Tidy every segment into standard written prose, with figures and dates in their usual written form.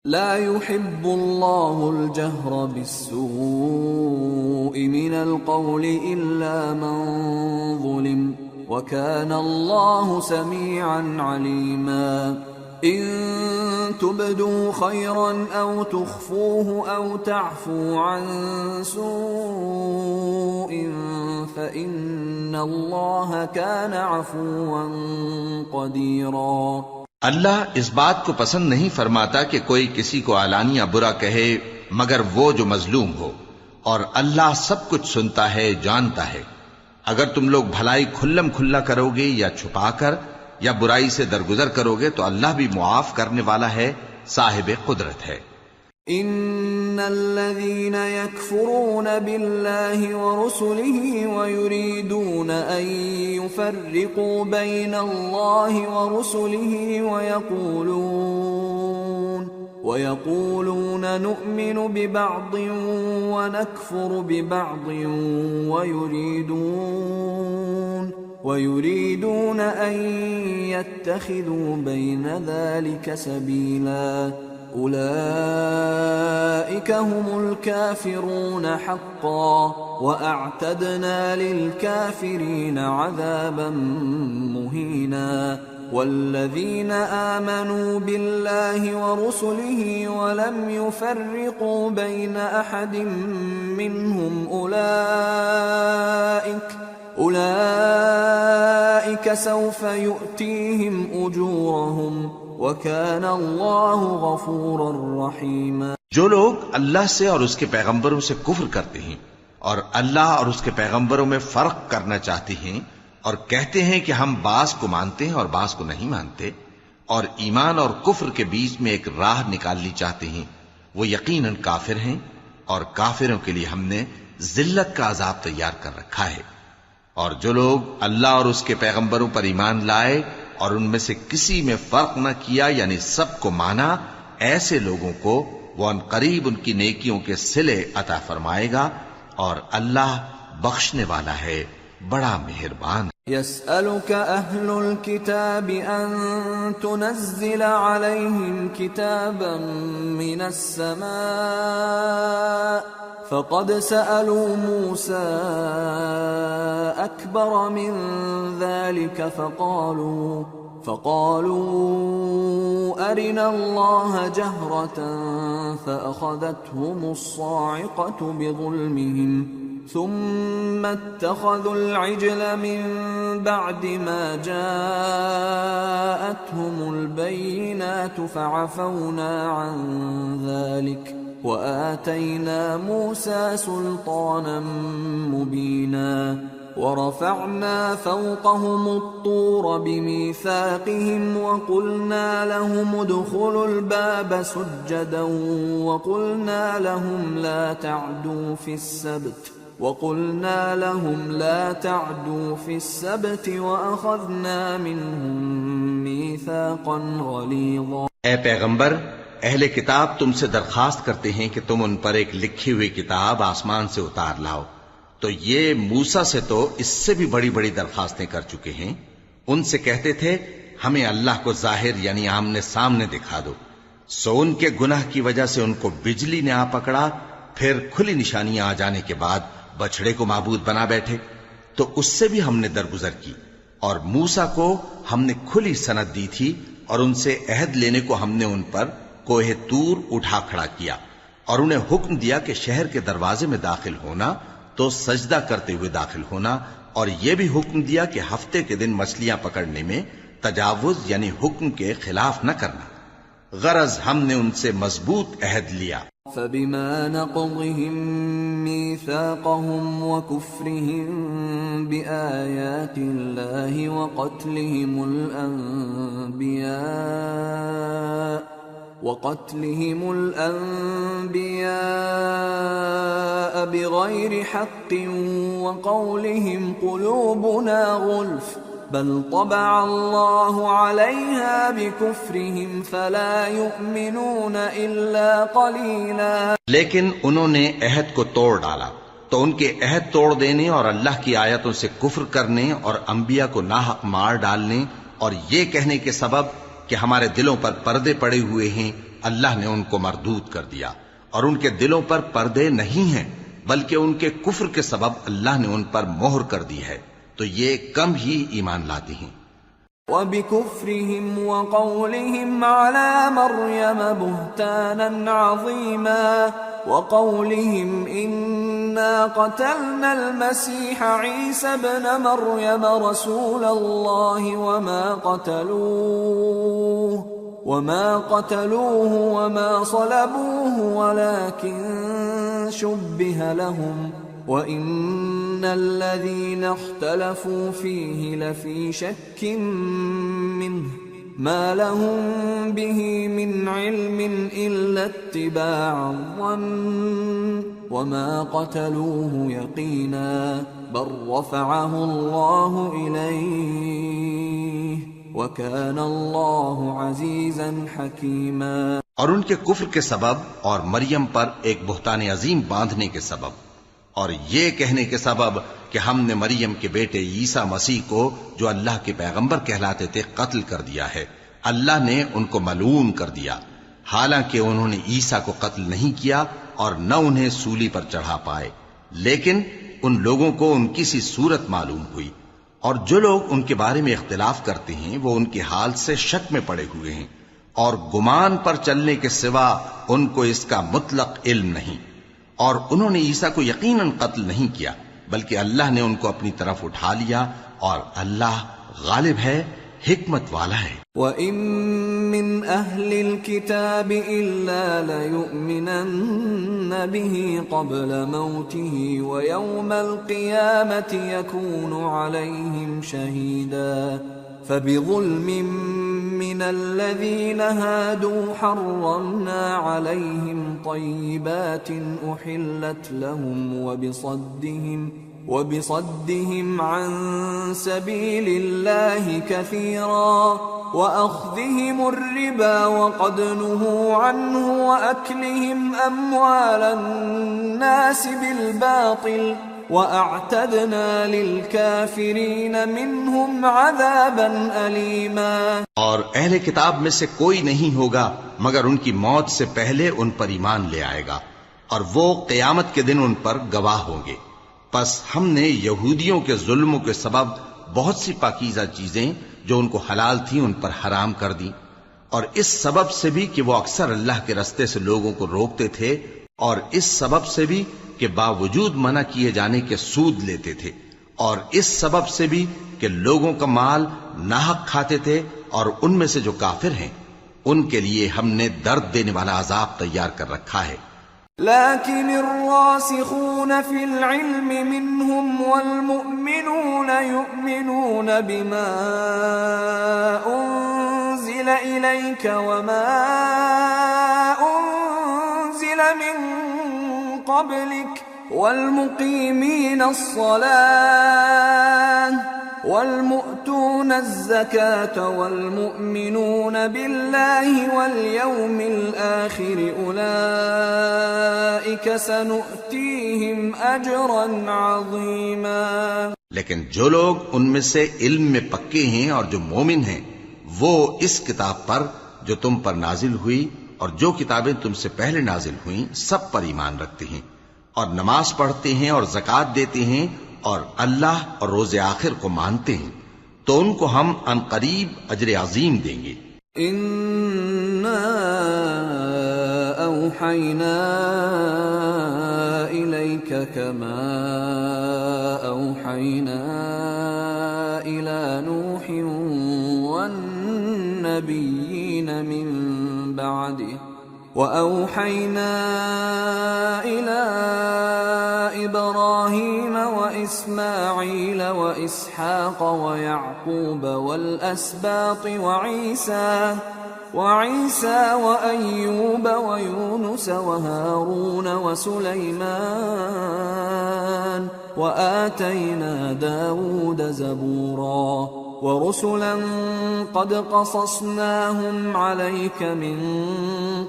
لا يحب الله الجهر بالسوء من القول إلا من ظلم وكان الله سميعا عليما إن تبدوا خيرا أو تخفوه أو تعفو عن سوء فإن الله كان عفوا قديرا۔ اللہ اس بات کو پسند نہیں فرماتا کہ کوئی کسی کو علانیہ برا کہے مگر وہ جو مظلوم ہو، اور اللہ سب کچھ سنتا ہے، جانتا ہے۔ اگر تم لوگ بھلائی کھلم کھلا کرو گے یا چھپا کر یا برائی سے درگزر کرو گے تو اللہ بھی معاف کرنے والا ہے، صاحب قدرت ہے۔ ان الذين يكفرون بالله ورسله ويريدون ان يفرقوا بين الله ورسله ويقولون نؤمن ببعض ونكفر ببعض ويريدون ان يتخذوا بين ذلك سبيلا أولئك هم الكافرون حقا وأعتدنا للكافرين عذابا مهينا والذين آمنوا بالله ورسله ولم يفرقوا بين أحد منهم أولئك سوف يؤتيهم أجورهم وَكَانَ اللَّهُ غَفُورًا رَحِيمًا۔ جو لوگ اللہ سے اور اس کے پیغمبروں سے کفر کرتے ہیں اور اللہ اور اس کے پیغمبروں میں فرق کرنا چاہتے ہیں اور کہتے ہیں کہ ہم بعض کو مانتے ہیں اور بعض کو نہیں مانتے، اور ایمان اور کفر کے بیچ میں ایک راہ نکالنی چاہتے ہیں، وہ یقیناً کافر ہیں، اور کافروں کے لیے ہم نے ذلت کا عذاب تیار کر رکھا ہے۔ اور جو لوگ اللہ اور اس کے پیغمبروں پر ایمان لائے اور ان میں سے کسی میں فرق نہ کیا یعنی سب کو مانا، ایسے لوگوں کو وہ ان قریب ان کی نیکیوں کے صلے عطا فرمائے گا، اور اللہ بخشنے والا ہے، بڑا مہربان۔ يسألك أهل الكتاب أن تنزل عليهم كتابا من السماء فقد سألوا موسى أكبر من ذلك فقالوا أرنا الله جهرة فأخذتهم الصاعقة بظلمهم ثم اتخذوا العجل من بعد ما جاءتهم البينات فعفونا عن ذلك وآتينا موسى سلطانا مبينا ورفعنا فوقهم الطور بميثاقهم وقلنا لهم ادخلوا الباب سجدا وقلنا لهم لا تعدوا في السبت وأخذنا منهم ميثاقا غليظا۔ اے پیغمبر، اہل کتاب تم سے درخواست کرتے ہیں کہ تم ان پر ایک لکھی ہوئی کتاب آسمان سے اتار لاؤ، تو یہ موسیٰ سے تو اس سے بھی بڑی بڑی درخواستیں کر چکے ہیں۔ ان سے کہتے تھے ہمیں اللہ کو ظاہر یعنی آمنے سامنے دکھا دو، سو ان کے گناہ کی وجہ سے ان کو بجلی نے آ پکڑا، پھر کھلی نشانیاں آ جانے کے بعد بچڑے کو معبود بنا بیٹھے، تو اس سے بھی ہم نے درگزر کی۔ اور موسیٰ کو ہم نے کھلی سند دی تھی، اور ان سے عہد لینے کو ہم نے ان پر کوہ طور اٹھا کھڑا کیا، اور انہیں حکم دیا کہ شہر کے دروازے میں داخل ہونا تو سجدہ کرتے ہوئے داخل ہونا، اور یہ بھی حکم دیا کہ ہفتے کے دن مچھلیاں پکڑنے میں تجاوز یعنی حکم کے خلاف نہ کرنا، غرض ہم نے ان سے مضبوط عہد لیا۔ فبما نقضهم ميثاقهم وكفرهم بآيات الله وقتلهم الأنبياء بغير حق وقولهم قلوبنا غلف بل طبع الله عليها بكفرهم فلا يؤمنون إلا قليلا۔ لیکن انہوں نے عہد کو توڑ ڈالا، تو ان کے عہد توڑ دینے اور اللہ کی آیتوں سے کفر کرنے اور انبیاء کو ناحق مار ڈالنے اور یہ کہنے کے سبب کہ ہمارے دلوں پر پردے پڑے ہوئے ہیں اللہ نے ان کو مردود کر دیا، اور ان کے دلوں پر پردے نہیں ہیں، بلکہ ان کے کفر کے سبب اللہ نے ان پر مہر کر دی ہے، تو یہ کم ہی ایمان لاتے ہیں۔ وَبِكُفْرِهِمْ وَقَوْلِهِمْ عَلَى مَرْيَمَ بُهْتَانًا عَظِيمًا وَقَوْلِهِمْ إِنَّا قَتَلْنَا الْمَسِيحَ عِيسَى ابْنَ مَرْيَمَ رَسُولَ اللَّهِ وَمَا قَتَلُوهُ وَمَا صَلَبُوهُ وَلَكِنْ شُبِّهَ لَهُمْ وَإِنَّ الَّذِينَ اخْتَلَفُوا فِيهِ لَفِي شَكٍّ مِّنْهُ مَا لَهُم بِهِ مِنْ عِلْمٍ إِلَّا اتِّبَاعَ الظَّنِّ وَمَا قَتَلُوهُ يَقِينًا بَلْ رَفَعَهُ اللَّهُ إِلَيْهِ وَكَانَ اللَّهُ عَزِيزًا حَكِيمًا۔ اور ان کے کفر کے سبب اور مریم پر ایک بہتان عظیم باندھنے کے سبب اور یہ کہنے کے سبب کہ ہم نے مریم کے بیٹے عیسیٰ مسیح کو جو اللہ کے پیغمبر کہلاتے تھے قتل کر دیا ہے، اللہ نے ان کو ملعون کر دیا، حالانکہ انہوں نے عیسیٰ کو قتل نہیں کیا اور نہ انہیں سولی پر چڑھا پائے، لیکن ان لوگوں کو ان کی سی صورت معلوم ہوئی، اور جو لوگ ان کے بارے میں اختلاف کرتے ہیں وہ ان کے حال سے شک میں پڑے ہوئے ہیں، اور گمان پر چلنے کے سوا ان کو اس کا مطلق علم نہیں، اور انہوں نے عیسیٰ کو یقیناً قتل نہیں کیا بلکہ اللہ نے ان کو اپنی طرف اٹھا لیا، اور اللہ غالب ہے، حکمت والا ہے۔ وَإِن مِّنْ أَهْلِ الْكِتَابِ إِلَّا لَيُؤْمِنَنَّ بِهِ قَبْلَ مَوْتِهِ وَيَوْمَ الْقِيَامَةِ يَكُونُ عَلَيْهِمْ شَهِيدًا فَبِظُلْمٍ مِّنَ الَّذِينَ هَادُوا حَرَّمْنَا عَلَيْهِمْ طَيِّبَاتٍ أُحِلَّتْ لَهُمْ وبصدهم عن سبيل الله كثيرا وأخذهم الربا وقد نهوا عنه وأكلهم أموال الناس بالباطل وأعتدنا للكافرين منهم عذابا أليما۔ اور اہل کتاب میں سے کوئی نہیں ہوگا مگر ان کی موت سے پہلے ان پر ایمان لے آئے گا، اور وہ قیامت کے دن ان پر گواہ ہوں گے۔ پس ہم نے یہودیوں کے ظلموں کے سبب بہت سی پاکیزہ چیزیں جو ان کو حلال تھیں ان پر حرام کر دی، اور اس سبب سے بھی کہ وہ اکثر اللہ کے رستے سے لوگوں کو روکتے تھے، اور اس سبب سے بھی کہ باوجود منع کیے جانے کے سود لیتے تھے، اور اس سبب سے بھی کہ لوگوں کا مال ناحق کھاتے تھے، اور ان میں سے جو کافر ہیں ان کے لیے ہم نے درد دینے والا عذاب تیار کر رکھا ہے۔ لكن الراسخون في العلم منهم والمؤمنون يؤمنون بما أنزل إليك وما أنزل من قبلك والمقيمين الصلاة والمؤتون الزكاة والمؤمنون بالله واليوم الآخر أولئك سنؤتيهم أجرا عظيما۔ لیکن جو لوگ ان میں سے علم میں پکے ہیں اور جو مومن ہیں وہ اس کتاب پر جو تم پر نازل ہوئی اور جو کتابیں تم سے پہلے نازل ہوئیں سب پر ایمان رکھتے ہیں اور نماز پڑھتے ہیں اور زکوٰۃ دیتے ہیں اور اللہ اور روز آخر کو مانتے ہیں تو ان کو ہم عنقریب اجر عظیم دیں گے۔ اِنَّا أَوْحَيْنَا إِلَيْكَ كَمَا أَوْحَيْنَا إِلَى نُوحٍ وَالنَّبِيِّينَ مِن بَعْدِهِ وَأَوْحَيْنَا إِلَى إِبْرَاهِيمَ وَإِسْمَاعِيلَ وَإِسْحَاقَ وَيَعْقُوبَ وَالْأَسْبَاطِ وَعِيسَى وَأَيُّوبَ وَيُونُسَ وَهَارُونَ وَسُلَيْمَانَ وَآتَيْنَا دَاوُودَ زَبُورًا وَرُسُلًا قَدْ قَصَصْنَاهُمْ عَلَيْكَ مِن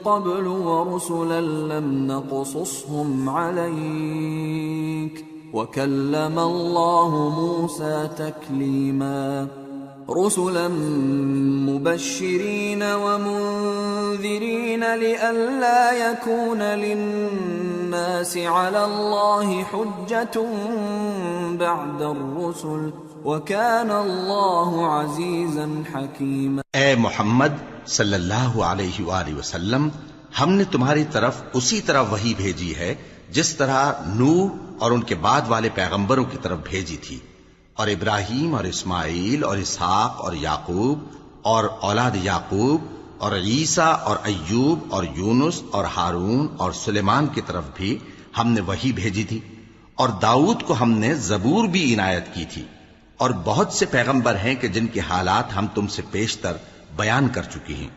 قَبْلُ وَرُسُلًا لَّمْ نَقْصُصْهُمْ عَلَيْكَ وَكَلَّمَ اللَّهُ مُوسَىٰ تَكْلِيمًا۔ رسلا مبشرين ومنذرين لئلا يكون للناس على الله حجة بعد الرسل وكان الله عزيزا حكيما۔ اے محمد صلی اللہ علیہ وآلہ وسلم، ہم نے تمہاری طرف اسی طرح وحی بھیجی ہے جس طرح نوح اور ان کے بعد والے پیغمبروں کی طرف بھیجی تھی، اور ابراہیم اور اسماعیل اور اسحاق اور یعقوب اور اولاد یعقوب اور عیسیٰ اور ایوب اور یونس اور ہارون اور سلیمان کی طرف بھی ہم نے وحی بھیجی تھی، اور داؤد کو ہم نے زبور بھی عنایت کی تھی، اور بہت سے پیغمبر ہیں کہ جن کے حالات ہم تم سے پیشتر بیان کر چکی ہیں،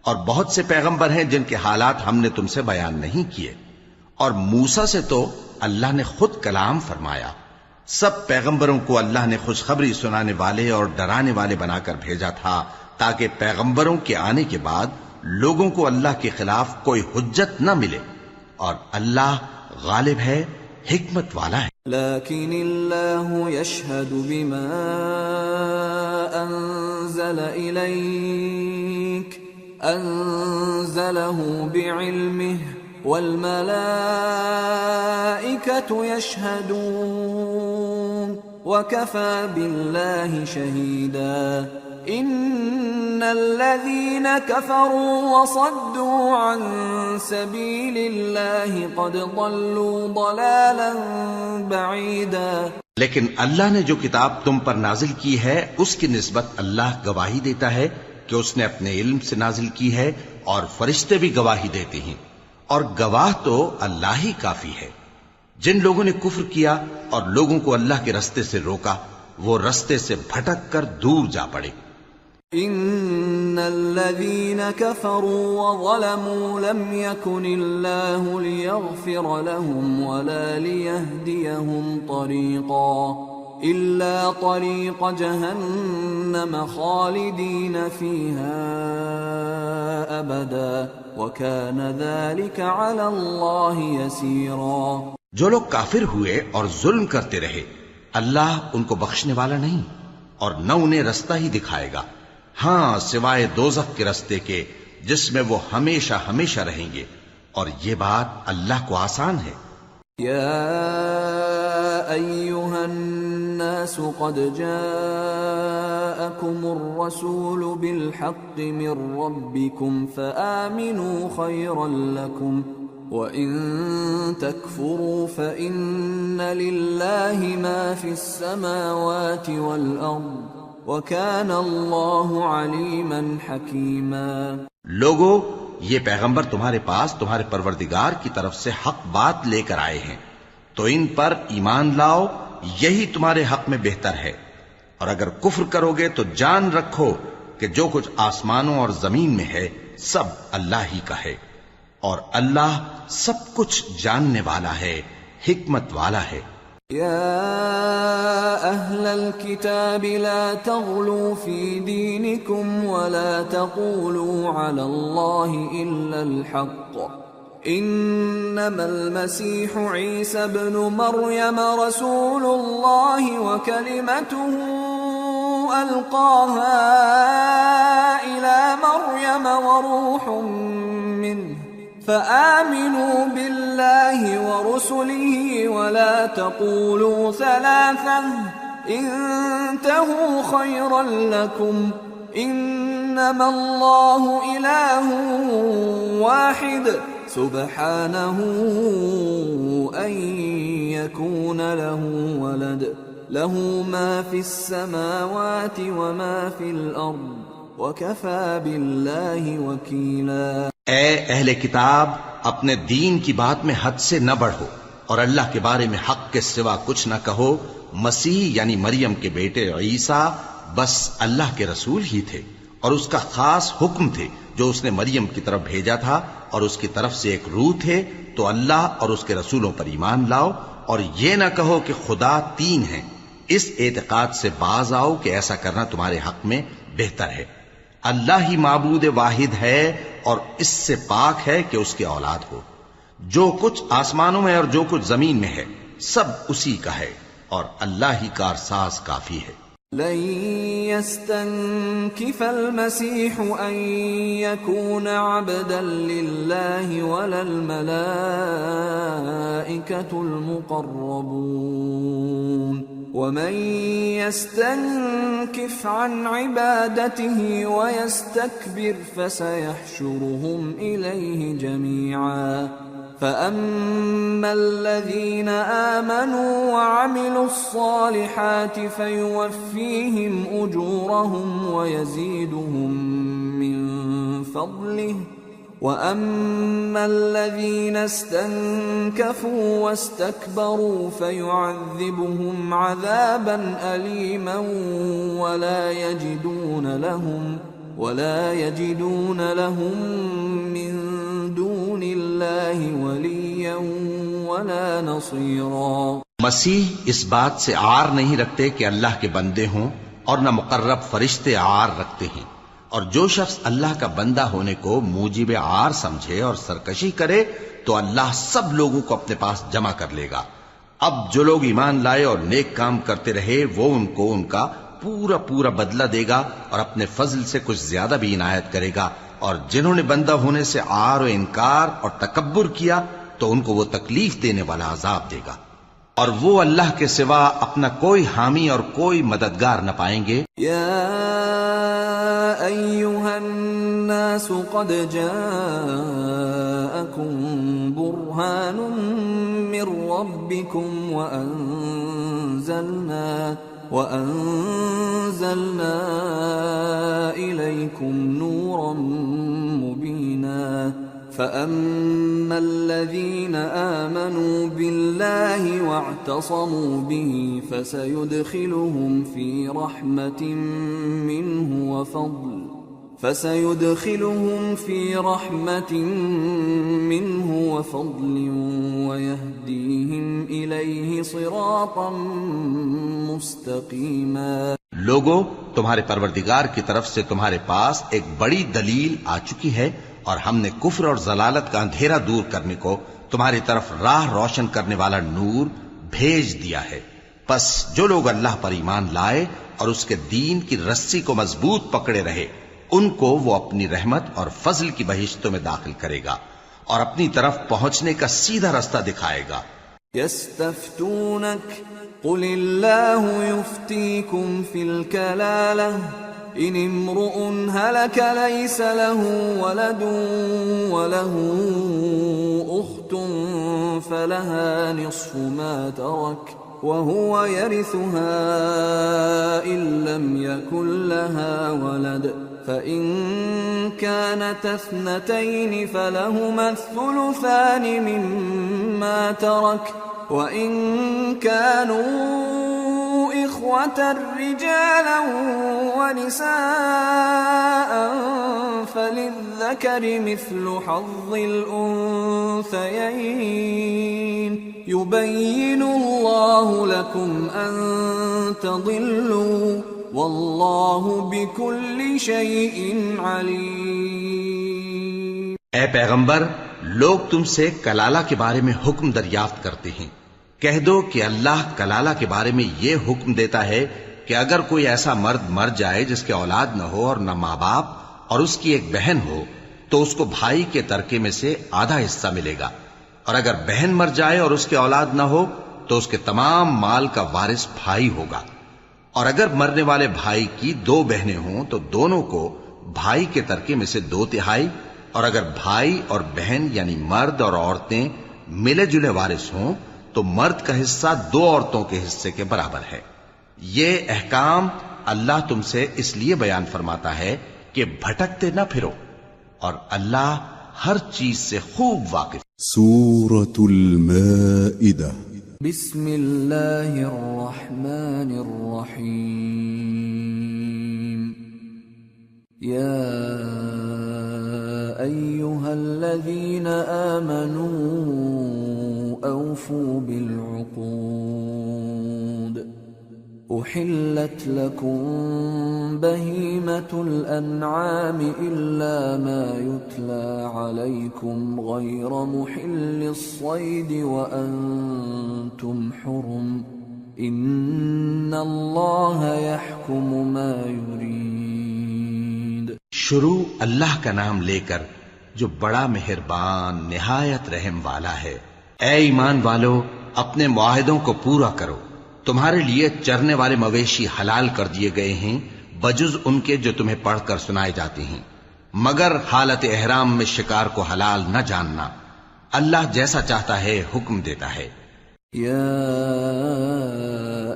اور بہت سے پیغمبر ہیں جن کے حالات ہم نے تم سے بیان نہیں کیے، اور موسیٰ سے تو اللہ نے خود کلام فرمایا۔ سب پیغمبروں کو اللہ نے خوشخبری سنانے والے اور ڈرانے والے بنا کر بھیجا تھا تاکہ پیغمبروں کے آنے کے بعد لوگوں کو اللہ کے خلاف کوئی حجت نہ ملے، اور اللہ غالب ہے، حکمت والا ہے۔ لیکن اللہ یشہد بما انزل الیک انزلہ بعلمہ والملائکۃ یشہدون وکفى باللہ شہیدا ان الذین کفروا وصدوا عن سبیل اللہ قد ضلوا ضلالا بعیدا۔ لیکن اللہ نے جو کتاب تم پر نازل کی ہے اس کی نسبت اللہ گواہی دیتا ہے کہ اس نے اپنے علم سے نازل کی ہے، اور فرشتے بھی گواہی دیتے ہیں، اور گواہ تو اللہ ہی کافی ہے۔ جن لوگوں نے کفر کیا اور لوگوں کو اللہ کے رستے سے روکا، وہ رستے سے بھٹک کر دور جا پڑے۔ ان الذين كفروا وظلموا لم يكن الله ليغفر لهم ولا ليهديهم طريقا إلا طريق جهنم خالدين فيها أبدا وكان ذلك على الله يسيرا۔ جو لوگ کافر ہوئے اور ظلم کرتے رہے، اللہ ان کو بخشنے والا نہیں اور نہ انہیں رستہ ہی دکھائے گا، ہاں سوائے دوزخ کے رستے کے جس میں وہ ہمیشہ ہمیشہ رہیں گے، اور یہ بات اللہ کو آسان ہے۔ یا ایھا الناس قد جاءکم الرسول بالحق من ربکم فآمنوا خیرا لکم وَإِن تَكْفُرُوا فَإِنَّ لِلَّهِ مَا فِي السَّمَاوَاتِ وَالْأَرْضِ وَكَانَ اللَّهُ عَلِيمًا حَكِيمًا۔ لوگو، یہ پیغمبر تمہارے پاس تمہارے پروردگار کی طرف سے حق بات لے کر آئے ہیں، تو ان پر ایمان لاؤ، یہی تمہارے حق میں بہتر ہے، اور اگر کفر کرو گے تو جان رکھو کہ جو کچھ آسمانوں اور زمین میں ہے سب اللہ ہی کا ہے، اور اللہ سب کچھ جاننے والا ہے، حکمت والا ہے۔ یا اہل الكتاب لا تغلوا فی دینکم ولا تقولوا علی اللہ الا الحق انما المسیح عیسی ابن مریم رسول اللہ وکلمته القاها الى مریم وروح منه فآمنوا بالله ورسله ولا تقولوا ثلاثة انتهوا خيرا لكم انما الله إله واحد سبحانه أن يكون له ولد له ما في السماوات وما في الأرض وَكَفَى بِاللَّهِ وَكِيلًا۔ اے اہل کتاب، اپنے دین کی بات میں حد سے نہ بڑھو، اور اللہ کے بارے میں حق کے سوا کچھ نہ کہو۔ مسیح یعنی مریم کے بیٹے عیسیٰ بس اللہ کے رسول ہی تھے، اور اس کا خاص حکم تھے جو اس نے مریم کی طرف بھیجا تھا، اور اس کی طرف سے ایک روح تھے۔ تو اللہ اور اس کے رسولوں پر ایمان لاؤ، اور یہ نہ کہو کہ خدا تین ہیں۔ اس اعتقاد سے باز آؤ کہ ایسا کرنا تمہارے حق میں بہتر ہے۔ اللہ ہی معبود واحد ہے، اور اس سے پاک ہے کہ اس کی اولاد ہو۔ جو کچھ آسمانوں میں اور جو کچھ زمین میں ہے سب اسی کا ہے، اور اللہ ہی کارساز کافی ہے۔ لن يستنكف المسيح أن يكون عبدا لله ولا الملائكة المقربون ومن يستنكف عن عبادته ويستكبر فسيحشرهم إليه جميعا فأما الذين آمنوا وعملوا الصالحات فيوفيهم أجورهم ويزيدهم من فضله وأما الذين استنكفوا واستكبروا فيعذبهم عذابا أليما ولا يجدون لهم من دون الله وليا ولا نصيرا. مسیح اس بات سے عار نہیں رکھتے کہ اللہ کے بندے ہوں اور نہ مقرب فرشتے عار رکھتے ہیں، اور جو شخص اللہ کا بندہ ہونے کو موجب عار سمجھے اور سرکشی کرے تو اللہ سب لوگوں کو اپنے پاس جمع کر لے گا. اب جو لوگ ایمان لائے اور نیک کام کرتے رہے وہ ان کو ان کا پورا پورا بدلہ دے گا اور اپنے فضل سے کچھ زیادہ بھی عنایت کرے گا، اور جنہوں نے بندہ ہونے سے عار و انکار اور تکبر کیا تو ان کو وہ تکلیف دینے والا عذاب دے گا، اور وہ اللہ کے سوا اپنا کوئی حامی اور کوئی مددگار نہ پائیں گے. یا ایھا الناس قد جاءکم برہان من ربکم وأنزلنا إليكم نورا مبينا فأما الذين آمنوا بالله واعتصموا به فسيدخلهم في رحمة منه وفضل ويهديهم إليه صراطا مستقيما. لوگو، تمہارے پروردگار کی طرف سے تمہارے پاس ایک بڑی دلیل آ چکی ہے، اور ہم نے کفر اور ضلالت کا اندھیرا دور کرنے کو تمہاری طرف راہ روشن کرنے والا نور بھیج دیا ہے. پس جو لوگ اللہ پر ایمان لائے اور اس کے دین کی رسی کو مضبوط پکڑے رہے ان کو وہ اپنی رحمت اور فضل کی بہشتوں میں داخل کرے گا اور اپنی طرف پہنچنے کا سیدھا رستہ دکھائے گا. يستفتونك قل الله يفتيكم في الكلالة إن امرؤ هلك ليس له ولد وله أخت فلها نصف ما ترك وهو يرثها إن لم يكن لها ولد فإن كانت اثنتين فلهما الثلثان مما ترك وإن كانوا إخوة رجالا ونساء فللذكر مثل حظ الأنثيين يبين الله لكم أن تضلوا واللہ بکل شیء علیم. اے پیغمبر، لوگ تم سے کلالہ کے بارے میں حکم دریافت کرتے ہیں. کہہ دو کہ اللہ کلالہ کے بارے میں یہ حکم دیتا ہے کہ اگر کوئی ایسا مرد مر جائے جس کے اولاد نہ ہو اور نہ ماں باپ اور اس کی ایک بہن ہو تو اس کو بھائی کے ترکے میں سے آدھا حصہ ملے گا، اور اگر بہن مر جائے اور اس کے اولاد نہ ہو تو اس کے تمام مال کا وارث بھائی ہوگا. اور اگر مرنے والے بھائی کی دو بہنیں ہوں تو دونوں کو بھائی کے ترکے میں سے 2/3، اور اگر بھائی اور بہن یعنی مرد اور عورتیں ملے جلے وارث ہوں تو مرد کا حصہ 2 عورتوں کے حصے کے برابر ہے. یہ احکام اللہ تم سے اس لیے بیان فرماتا ہے کہ بھٹکتے نہ پھرو، اور اللہ ہر چیز سے خوب واقف. سورة المائدة. بسم اللہ الرحمن الرحیم. یا ایہا الذین آمنوا اوفوا بالعقود احلت لکم بہیمة الانعام الا ما یتلی علیکم غیر محل الصید وانتم حرم ان اللہ یحکم ما یرید۔ شروع اللہ کا نام لے کر جو بڑا مہربان نہایت رحم والا ہے۔ اے ایمان والو، اپنے معاہدوں کو پورا کرو۔ تمہارے لیے چرنے والے مویشی حلال کر دیے گئے ہیں بجز ان کے جو تمہیں پڑھ کر سنائے جاتے ہیں، مگر حالت احرام میں شکار کو حلال نہ جاننا۔ اللہ جیسا چاہتا ہے حکم دیتا ہے۔ یا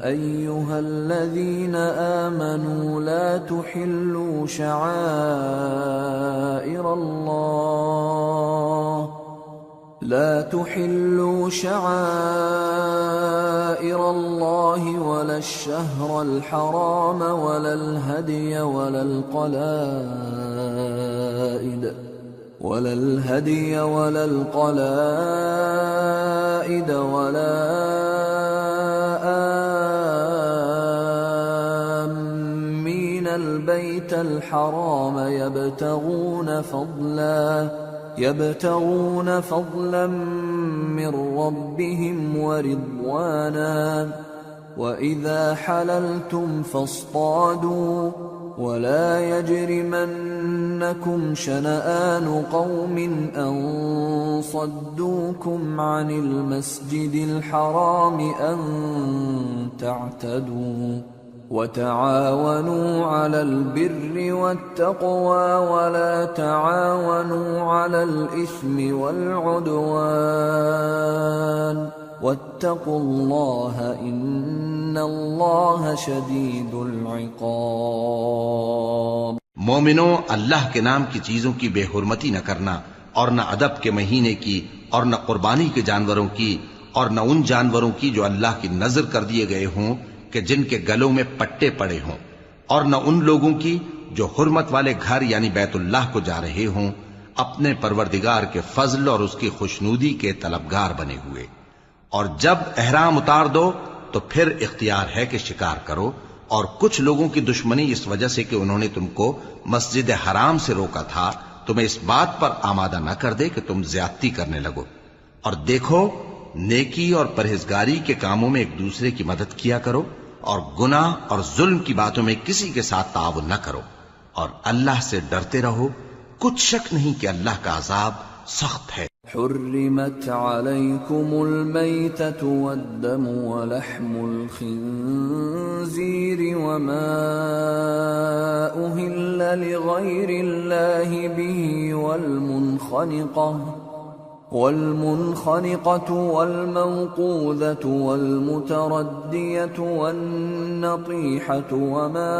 ایہا الذین آمنوا لا تحلوا شعائر اللہ ولا الشہر الحرام ولا الہدی ولا القلائد ولا آمین البیت الحرام يبتغون فضلا من ربهم ورضوانا وإذا حللتم فاصطادوا ولا يجرمنكم شنآن قوم أن صدوكم عن المسجد الحرام أن تعتدوا وتعاونوا على البر والتقوى ولا تعاونوا على الإثم والعدوان واتقوا الله إن الله شديد العقاب۔ مومنوں، اللہ کے نام کی چیزوں کی بے حرمتی نہ کرنا، اور نہ ادب کے مہینے کی، اور نہ قربانی کے جانوروں کی، اور نہ ان جانوروں کی جو اللہ کی نذر کر دیے گئے ہوں کہ جن کے گلوں میں پٹے پڑے ہوں، اور نہ ان لوگوں کی جو حرمت والے گھر یعنی بیت اللہ کو جا رہے ہوں اپنے پروردگار کے فضل اور اس کی خوشنودی کے طلبگار بنے ہوئے۔ اور جب احرام اتار دو تو پھر اختیار ہے کہ شکار کرو، اور کچھ لوگوں کی دشمنی اس وجہ سے کہ انہوں نے تم کو مسجد حرام سے روکا تھا تمہیں اس بات پر آمادہ نہ کر دے کہ تم زیادتی کرنے لگو۔ اور دیکھو، نیکی اور پرہیزگاری کے کاموں میں ایک دوسرے کی مدد کیا کرو، اور گناہ اور ظلم کی باتوں میں کسی کے ساتھ تعاون نہ کرو، اور اللہ سے ڈرتے رہو۔ کچھ شک نہیں کہ اللہ کا عذاب سخت ہے۔ حرمت علیکم المیتۃ والدم ولحم الخنزیر وما أهل لغیر اللہ به والمنخنقة والموقوذة والمتردية والنطيحة وما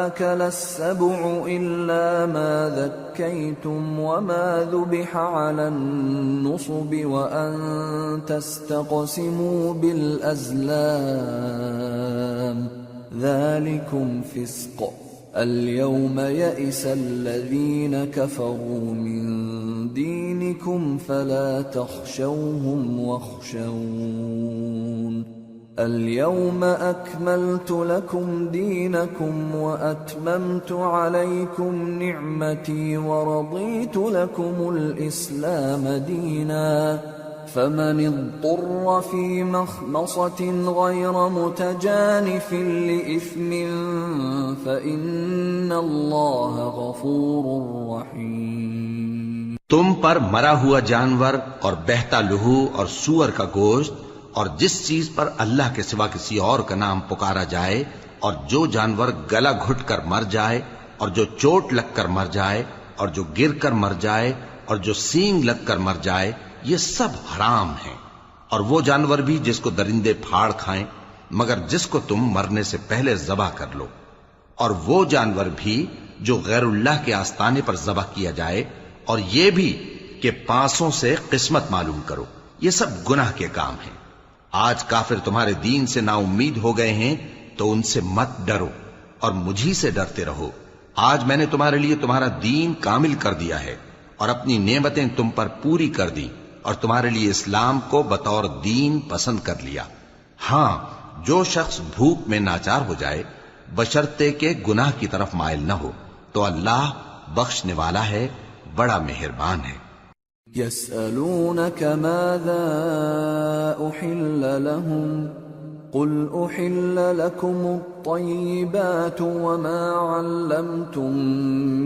أكل السبع إلا ما ذكيتم وما ذبح على النصب وأن تستقسموا بالأزلام ذلكم فسق اليوم يئس الذين كفروا من دينكم فلا تخشوهم واخشون اليوم أكملت لكم دينكم وأتممت عليكم نعمتي ورضيت لكم الإسلام دينا فمن اضطر في مخمصة غير متجانف لإثم فإن الله غفور رحيم۔ تم پر مرا ہوا جانور اور بہتا لہو اور سور کا گوشت اور جس چیز پر اللہ کے سوا کسی اور کا نام پکارا جائے، اور جو جانور گلا گھٹ کر مر جائے، اور جو چوٹ لگ کر مر جائے، اور جو گر کر مر جائے، اور جو سینگ لگ کر مر جائے، یہ سب حرام ہیں۔ اور وہ جانور بھی جس کو درندے پھاڑ کھائیں مگر جس کو تم مرنے سے پہلے ذبح کر لو، اور وہ جانور بھی جو غیر اللہ کے آستانے پر ذبح کیا جائے، اور یہ بھی کہ پانسوں سے قسمت معلوم کرو۔ یہ سب گناہ کے کام ہیں۔ آج کافر تمہارے دین سے نا امید ہو گئے ہیں تو ان سے مت ڈرو اور مجھی سے ڈرتے رہو۔ آج میں نے تمہارے لیے تمہارا دین کامل کر دیا ہے اور اپنی نعمتیں تم پر پوری کر دی، اور تمہارے لیے اسلام کو بطور دین پسند کر لیا۔ ہاں، جو شخص بھوک میں ناچار ہو جائے بشرطے کہ گناہ کی طرف مائل نہ ہو تو اللہ بخشنے والا ہے، بڑا مہربان ہے۔ يسألونك ماذا أحل لهم قل أحل لكم الطيبات وما علمتم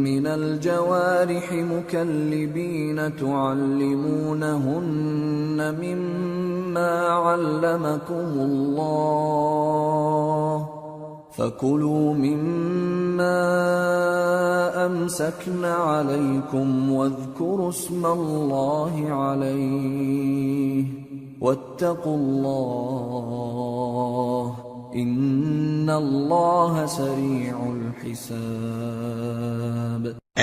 من الجوارح مكلبين تعلمونهن مما علمكم الله فكلوا مما أمسكن عليكم واذكروا اسم الله عليه واتقوا الله ان اللہ سریع الحساب۔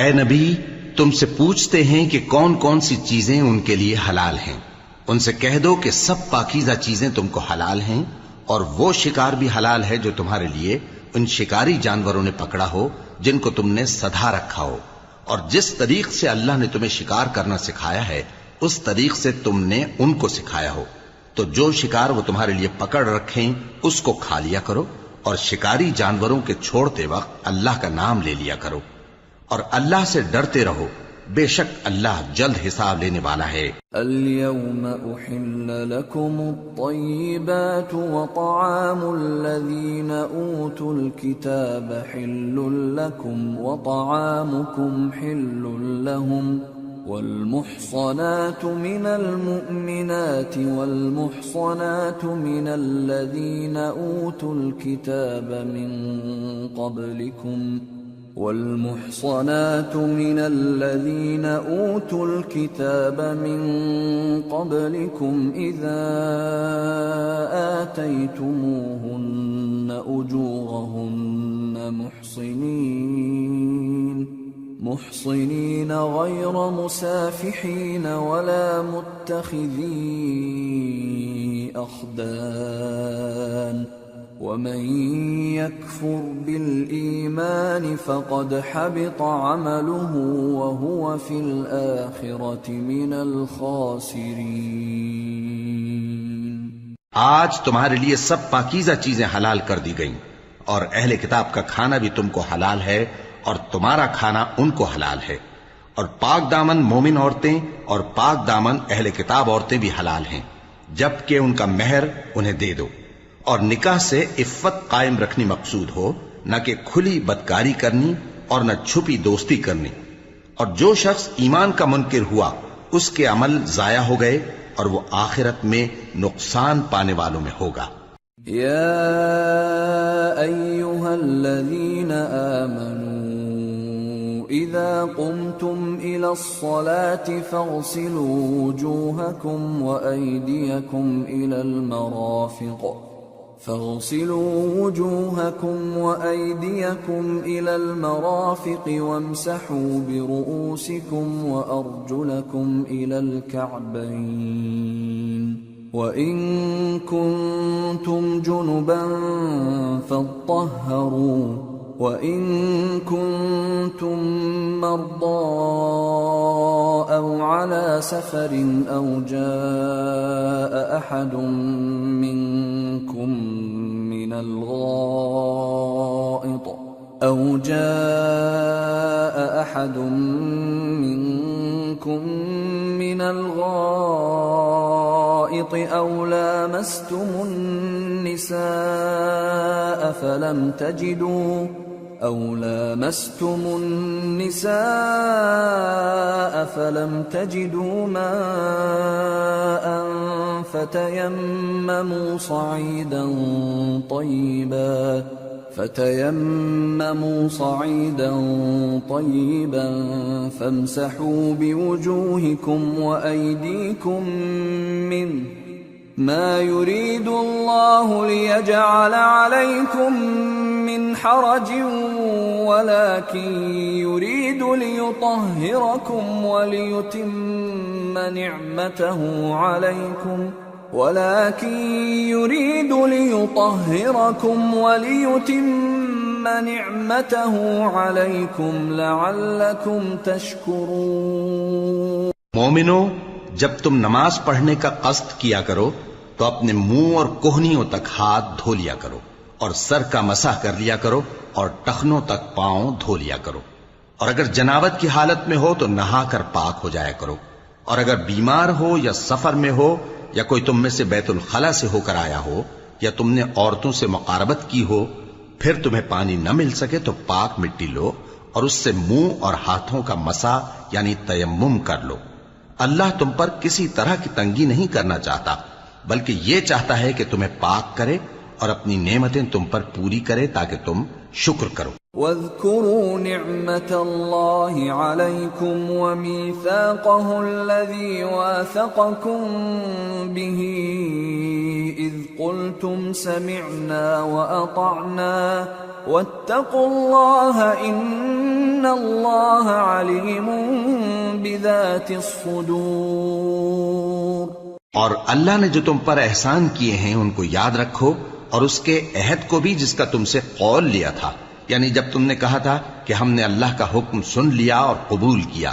اے نبی، تم سے پوچھتے ہیں کہ کون کون سی چیزیں ان کے لیے حلال ہیں۔ ان سے کہہ دو کہ سب پاکیزہ چیزیں تم کو حلال ہیں، اور وہ شکار بھی حلال ہے جو تمہارے لیے ان شکاری جانوروں نے پکڑا ہو جن کو تم نے سدھا رکھا ہو، اور جس طریق سے اللہ نے تمہیں شکار کرنا سکھایا ہے اس طریق سے تم نے ان کو سکھایا ہو، تو جو شکار وہ تمہارے لیے پکڑ رکھیں اس کو کھا لیا کرو، اور شکاری جانوروں کے چھوڑتے وقت اللہ کا نام لے لیا کرو، اور اللہ سے ڈرتے رہو، بے شک اللہ جلد حساب لینے والا ہے۔ اليوم احل لكم الطيبات وطعام الذين اوتوا الكتاب حل لكم وطعامكم حل لهم والمحصنات من المؤمنات والمحصنات من الذين أوتوا الكتاب من قبلكم إذا آتيتموهن أجورهن محصنين غير مسافحين ولا متخذي أخدان ومن يكفر بالإيمان فقد حبط عمله وهو في الآخرة من الخاسرين۔ آج تمہارے لیے سب پاکیزہ چیزیں حلال کر دی گئیں، اور اہل کتاب کا کھانا بھی تم کو حلال ہے اور تمہارا کھانا ان کو حلال ہے، اور پاک دامن مومن عورتیں اور پاک دامن اہل کتاب عورتیں بھی حلال ہیں، جبکہ ان کا مہر انہیں دے دو، اور نکاح سے عفت قائم رکھنی مقصود ہو، نہ کہ کھلی بدکاری کرنی اور نہ چھپی دوستی کرنی۔ اور جو شخص ایمان کا منکر ہوا اس کے عمل ضائع ہو گئے اور وہ آخرت میں نقصان پانے والوں میں ہوگا۔ یا ایھا الذین آمنوا اذا قمتم الى الصلاة فاغسلوا وجوهكم وأيديكم إلى المرافق وامسحوا برؤوسكم وأرجلكم إلى الكعبين وإن كنتم جنبا فاطهروا وَإِن كُنتُم مَّرْضَىٰ أَوْ عَلَىٰ سَفَرٍ أَوْ جَاءَ أَحَدٌ مِّنكُم من الغائط أو لامستم النساء فلم تجدوا ماء فتيمموا صعيدا طيبا فامسحوا بوجوهكم وأيديكم منه ما يريد الله ليجعل عليكم من حرج ولكن يريد ليطهركم وليتم نعمته عليكم لعلكم تشكرون۔ مومنو، جب تم نماز پڑھنے کا قصد کیا کرو تو اپنے منہ اور کوہنیوں تک ہاتھ دھو لیا کرو، اور سر کا مسح کر لیا کرو، اور ٹخنوں تک پاؤں دھو لیا کرو، اور اگر جنابت کی حالت میں ہو تو نہا کر پاک ہو جایا کرو، اور اگر بیمار ہو یا سفر میں ہو یا کوئی تم میں سے بیت الخلا سے ہو کر آیا ہو یا تم نے عورتوں سے مقاربت کی ہو، پھر تمہیں پانی نہ مل سکے تو پاک مٹی لو اور اس سے منہ اور ہاتھوں کا مسح یعنی تیمم کر لو۔ اللہ تم پر کسی طرح کی تنگی نہیں کرنا چاہتا، بلکہ یہ چاہتا ہے کہ تمہیں پاک کرے اور اپنی نعمتیں تم پر پوری کرے تاکہ تم شکر کرو۔ واذكروا نعمة الله عليكم وميثاقه الذي واثقكم به إذ قلتم سمعنا وأطعنا واتقوا الله إن الله عليم بذات الصدور۔ اور اللہ نے جو تم پر احسان کیے ہیں ان کو یاد رکھو، اور اس کے عہد کو بھی جس کا تم سے قول لیا تھا، یعنی جب تم نے کہا تھا کہ ہم نے اللہ کا حکم سن لیا اور قبول کیا،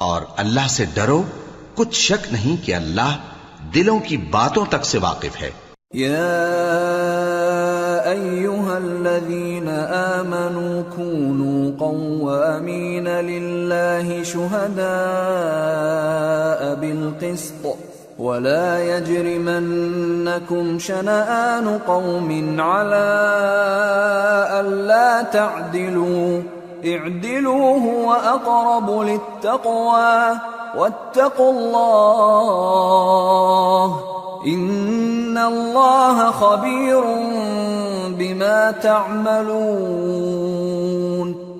اور اللہ سے ڈرو، کچھ شک نہیں کہ اللہ دلوں کی باتوں تک سے واقف ہے۔ یا ایھا الذین آمنوا کونوا قوامین للہ شہداء بالقسط ولا يجرمنكم شنآن قوم على ألا تعدلوا اعدلوا هو أقرب للتقوى واتقوا الله إن الله خبير بما تعملون۔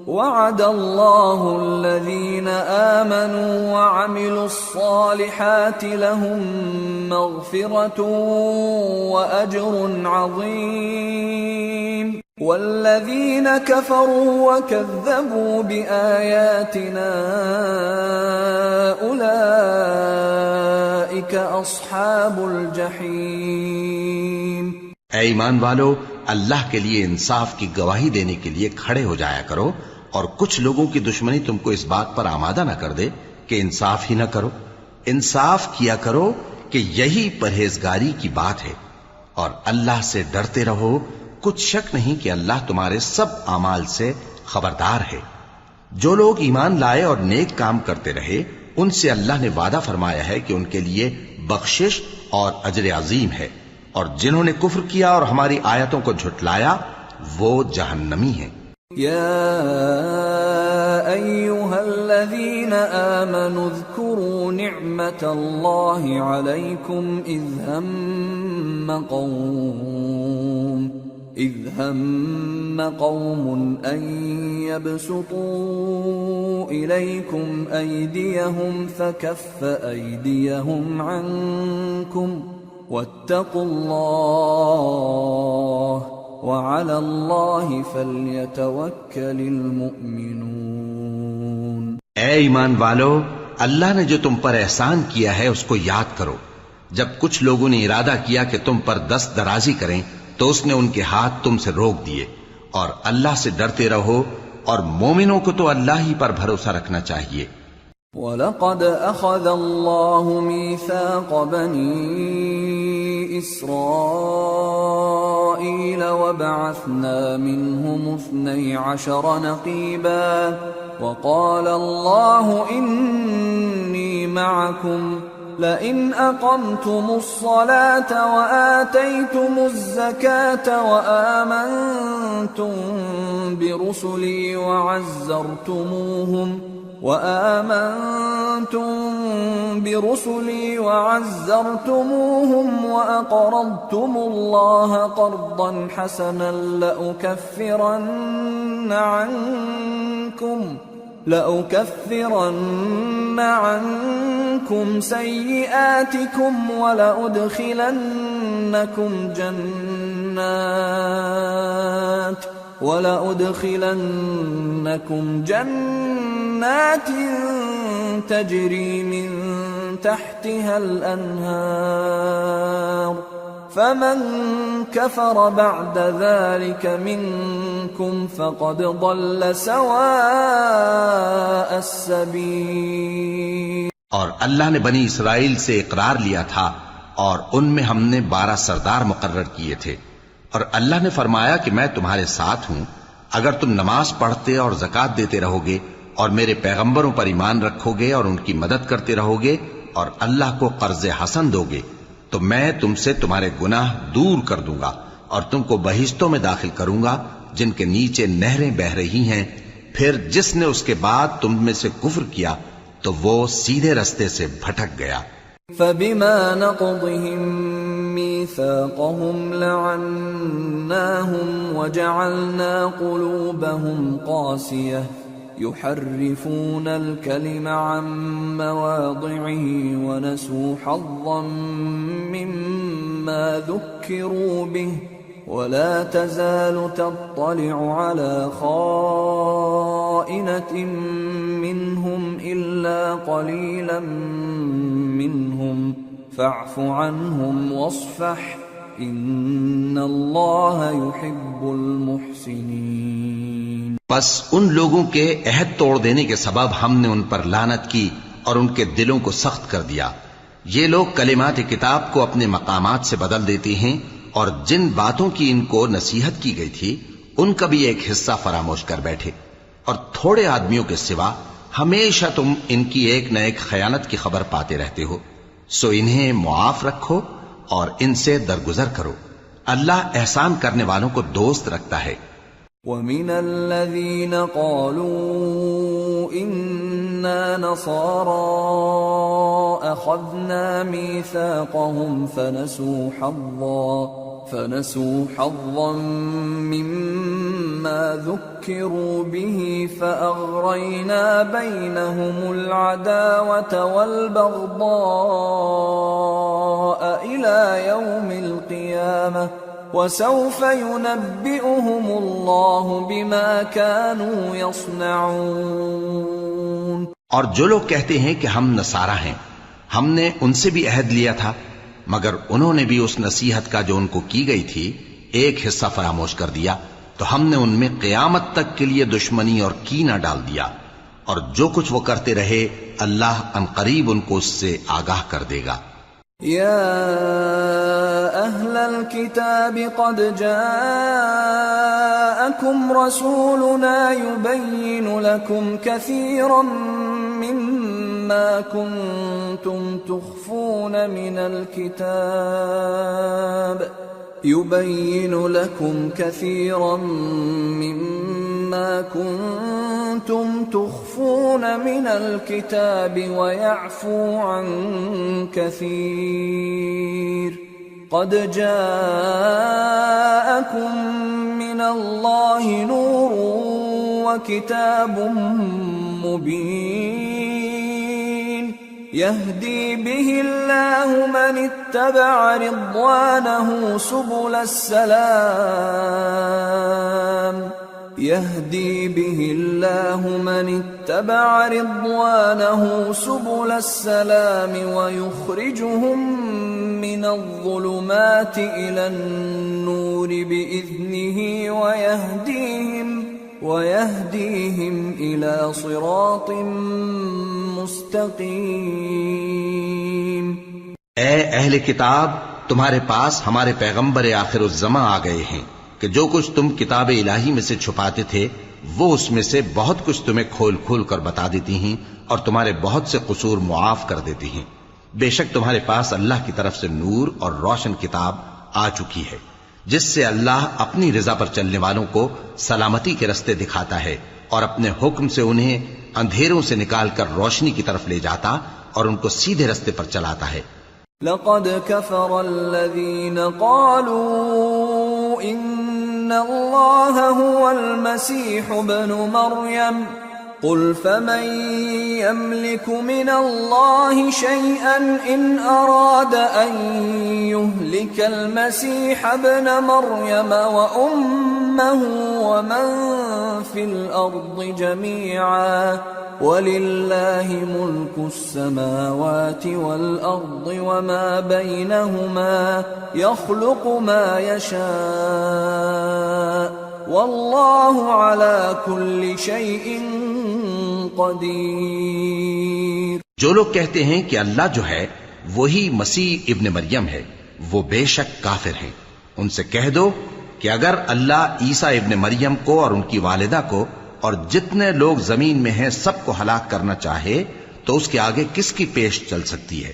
وعد الله الذين آمنوا وعملوا الصالحات لهم مغفرة وأجر عظيم، والذين كفروا وكذبوا بآياتنا أولئك أصحاب الجحيم۔ اے ایمان والو، اللہ کے لیے انصاف کی گواہی دینے کے لیے کھڑے ہو جایا کرو، اور کچھ لوگوں کی دشمنی تم کو اس بات پر آمادہ نہ کر دے کہ انصاف ہی نہ کرو۔ انصاف کیا کرو کہ یہی پرہیزگاری کی بات ہے، اور اللہ سے ڈرتے رہو، کچھ شک نہیں کہ اللہ تمہارے سب اعمال سے خبردار ہے۔ جو لوگ ایمان لائے اور نیک کام کرتے رہے، ان سے اللہ نے وعدہ فرمایا ہے کہ ان کے لیے بخشش اور اجر عظیم ہے، اور جنہوں نے کفر کیا اور ہماری آیتوں کو جھٹلایا وہ جہنمی ہیں۔ یا ایھا الذین آمنوا اذکروا نعمت اللہ علیکم اذ ہم قوم ان یبسطوا الیکم ایدیہم فکف ایدیہم عنکم واتقوا اللہ وعلى الله فليتوكل المؤمنون۔ اے ایمان والو، اللہ نے جو تم پر احسان کیا ہے اس کو یاد کرو۔ جب کچھ لوگوں نے ارادہ کیا کہ تم پر دست درازی کریں تو اس نے ان کے ہاتھ تم سے روک دیے، اور اللہ سے ڈرتے رہو، اور مومنوں کو تو اللہ ہی پر بھروسہ رکھنا چاہیے۔ وَلَقَدْ أَخَذَ اللَّهُ مِيثَاقَ بَنِي إِسْرَائِيلَ وَبَعَثْنَا مِنْهُمُ 12 نَقِيبًا وَقَالَ اللَّهُ إِنِّي مَعَكُمْ لئن أقمتم الصلاة وآتيتم الزكاة وآمنتم برسلي وعزرتموهم وأقرضتم الله قرضا حسنا لأكفرن عنكم سيئاتكم ولأدخلنكم جنات تجري من تحتها الأنهار فمن كفر بعد ذلك منكم فقد ضل سواء السبيل۔ اور اللہ نے بنی اسرائیل سے اقرار لیا تھا، اور ان میں ہم نے 12 سردار مقرر کیے تھے، اور اللہ نے فرمایا کہ میں تمہارے ساتھ ہوں اگر تم نماز پڑھتے اور زکوٰۃ دیتے رہو گے اور میرے پیغمبروں پر ایمان رکھو گے اور ان کی مدد کرتے رہو گے اور اللہ کو قرض حسن دو گے، تو میں تم سے تمہارے گناہ دور کر دوں گا اور تم کو بہشتوں میں داخل کروں گا جن کے نیچے نہریں بہ رہی ہیں. پھر جس نے اس کے بعد تم میں سے کفر کیا تو وہ سیدھے رستے سے بھٹک گیا. فبما نقضهم ميثاقهم لعناهم وجعلنا قلوبهم قاسية يحرفون الكلم عن مواضعه ونسوا حظا مما ذكروا به ولا تزال تطلع على خائنة منهم إلا قليلا منهم فاعف عنهم واصفح إن الله يحب المحسنين. بس ان لوگوں کے عہد توڑ دینے کے سبب ہم نے ان پر لعنت کی اور ان کے دلوں کو سخت کر دیا. یہ لوگ کلمات کتاب کو اپنے مقامات سے بدل دیتے ہیں اور جن باتوں کی ان کو نصیحت کی گئی تھی ان کا بھی ایک حصہ فراموش کر بیٹھے. اور تھوڑے آدمیوں کے سوا ہمیشہ تم ان کی ایک نہ ایک خیانت کی خبر پاتے رہتے ہو. سو انہیں معاف رکھو اور ان سے درگزر کرو. اللہ احسان کرنے والوں کو دوست رکھتا ہے. وَمِنَ الَّذِينَ قَالُوا إِنَّا نَصَارَىٰ أَخَذْنَا مِيثَاقَهُمْ فَنَسُوا حَظًّا مِّمَّا ذُكِّرُوا بِهِ فَأَغْرَيْنَا بَيْنَهُمُ الْعَدَاوَةَ وَالْبَغْضَاءَ إِلَىٰ يَوْمِ الْقِيَامَةِ وَسَوْفَ يُنَبِّئُهُمُ اللَّهُ بِمَا كَانُوا يَصْنَعُونَ. اور جو لوگ کہتے ہیں کہ ہم نصارہ ہیں، ہم نے ان سے بھی عہد لیا تھا مگر انہوں نے بھی اس نصیحت کا جو ان کو کی گئی تھی ایک حصہ فراموش کر دیا تو ہم نے ان میں قیامت تک کے لیے دشمنی اور کینہ ڈال دیا. اور جو کچھ وہ کرتے رہے اللہ عنقریب ان کو اس سے آگاہ کر دے گا. يا أهل الكتاب قد جاءكم رسولنا يبين لكم كثيرا مما كنتم تخفون من الكتاب ويعفو عن كثير قد جاءكم من الله نور وكتاب مبين يهدي به الله من اتبع رضوانه سبل السلام يهدي به الله من اتبع رضوانه سبل السلام ويخرجهم من الظلمات إلى النور بإذنه ويهديهم إلى صراط مستقيم. اے اہل کتاب، تمہارے پاس ہمارے پیغمبر آخر الزماں آ گئے ہیں کہ جو کچھ تم کتاب الہی میں سے چھپاتے تھے وہ اس میں سے بہت کچھ تمہیں کھول کھول کر بتا دیتی ہیں اور تمہارے بہت سے قصور معاف کر دیتی ہیں. بے شک تمہارے پاس اللہ کی طرف سے نور اور روشن کتاب آ چکی ہے جس سے اللہ اپنی رضا پر چلنے والوں کو سلامتی کے رستے دکھاتا ہے اور اپنے حکم سے انہیں اندھیروں سے نکال کر روشنی کی طرف لے جاتا اور ان کو سیدھے رستے پر چلاتا ہے. لقد كفر الذين قالوا إن الله هو المسيح ابن مريم قل فمن يملك من الله شيئا إن أراد أن يهلك المسيح ابن مريم وأمه ومن في الأرض جميعا وَلِلَّهِ مُلْكُ السَّمَاوَاتِ وَالْأَرْضِ وَمَا بَيْنَهُمَا يَخْلُقُ مَا يَشَاءُ وَاللَّهُ عَلَى كُلِّ شَيْءٍ قَدِيرٌ. جو لوگ کہتے ہیں کہ اللہ جو ہے وہی مسیح ابن مریم ہے وہ بے شک کافر ہیں. ان سے کہہ دو کہ اگر اللہ عیسیٰ ابن مریم کو اور ان کی والدہ کو اور جتنے لوگ زمین میں ہیں سب کو ہلاک کرنا چاہے تو اس کے آگے کس کی پیش چل سکتی ہے؟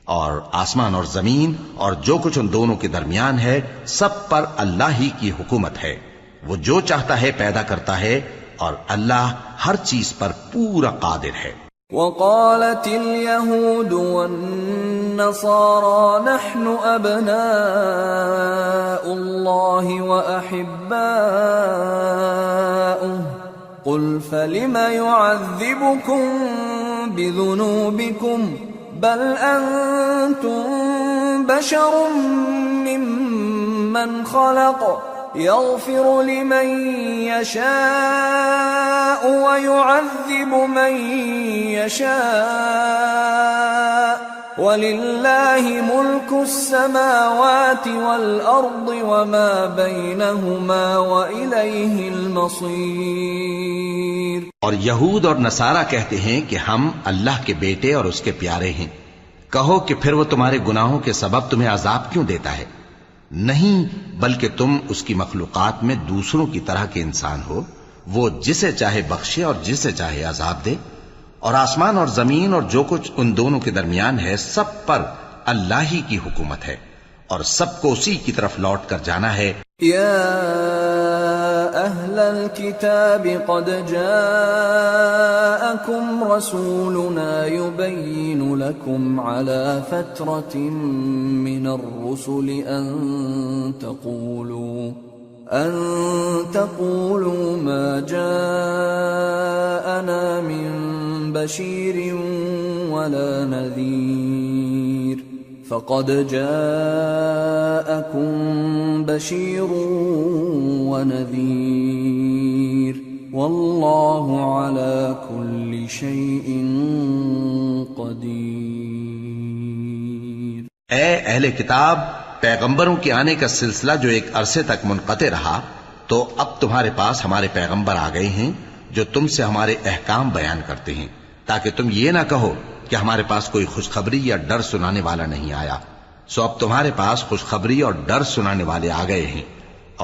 اور آسمان اور زمین اور جو کچھ ان دونوں کے درمیان ہے سب پر اللہ ہی کی حکومت ہے. وہ جو چاہتا ہے پیدا کرتا ہے اور اللہ ہر چیز پر پورا قادر ہے. وقالت اليهود والنصارى نحن أبناء الله وأحباؤه قل فلم يعذبكم بذنوبكم بل أنتم بشر ممن خلق يغفر لمن يشاء ويعذب من يشاء ولله ملك السماوات والأرض وما بينهما وإليه المصير. اور یہود اور نصارہ کہتے ہیں کہ ہم اللہ کے بیٹے اور اس کے پیارے ہیں. کہو کہ پھر وہ تمہارے گناہوں کے سبب تمہیں عذاب کیوں دیتا ہے؟ نہیں، بلکہ تم اس کی مخلوقات میں دوسروں کی طرح کے انسان ہو. وہ جسے چاہے بخشے اور جسے چاہے عذاب دے. اور آسمان اور زمین اور جو کچھ ان دونوں کے درمیان ہے سب پر اللہ ہی کی حکومت ہے اور سب کو اسی کی طرف لوٹ کر جانا ہے. یا اہل الكتاب قد جاءکم رسولنا يبین لکم على فترة من الرسل ان تقولوا ما جاءنا من بشير ولا نذير فقد جاءكم بشير ونذير والله على كل شيء قدير. اے اہل کتاب، پیغمبروں کے آنے کا سلسلہ جو ایک عرصے تک منقطع رہا تو اب تمہارے پاس ہمارے پیغمبر آ گئے ہیں جو تم سے ہمارے احکام بیان کرتے ہیں، تاکہ تم یہ نہ کہو کہ ہمارے پاس کوئی خوشخبری یا ڈر سنانے والا نہیں آیا. سو اب تمہارے پاس خوشخبری اور ڈر سنانے والے آ گئے ہیں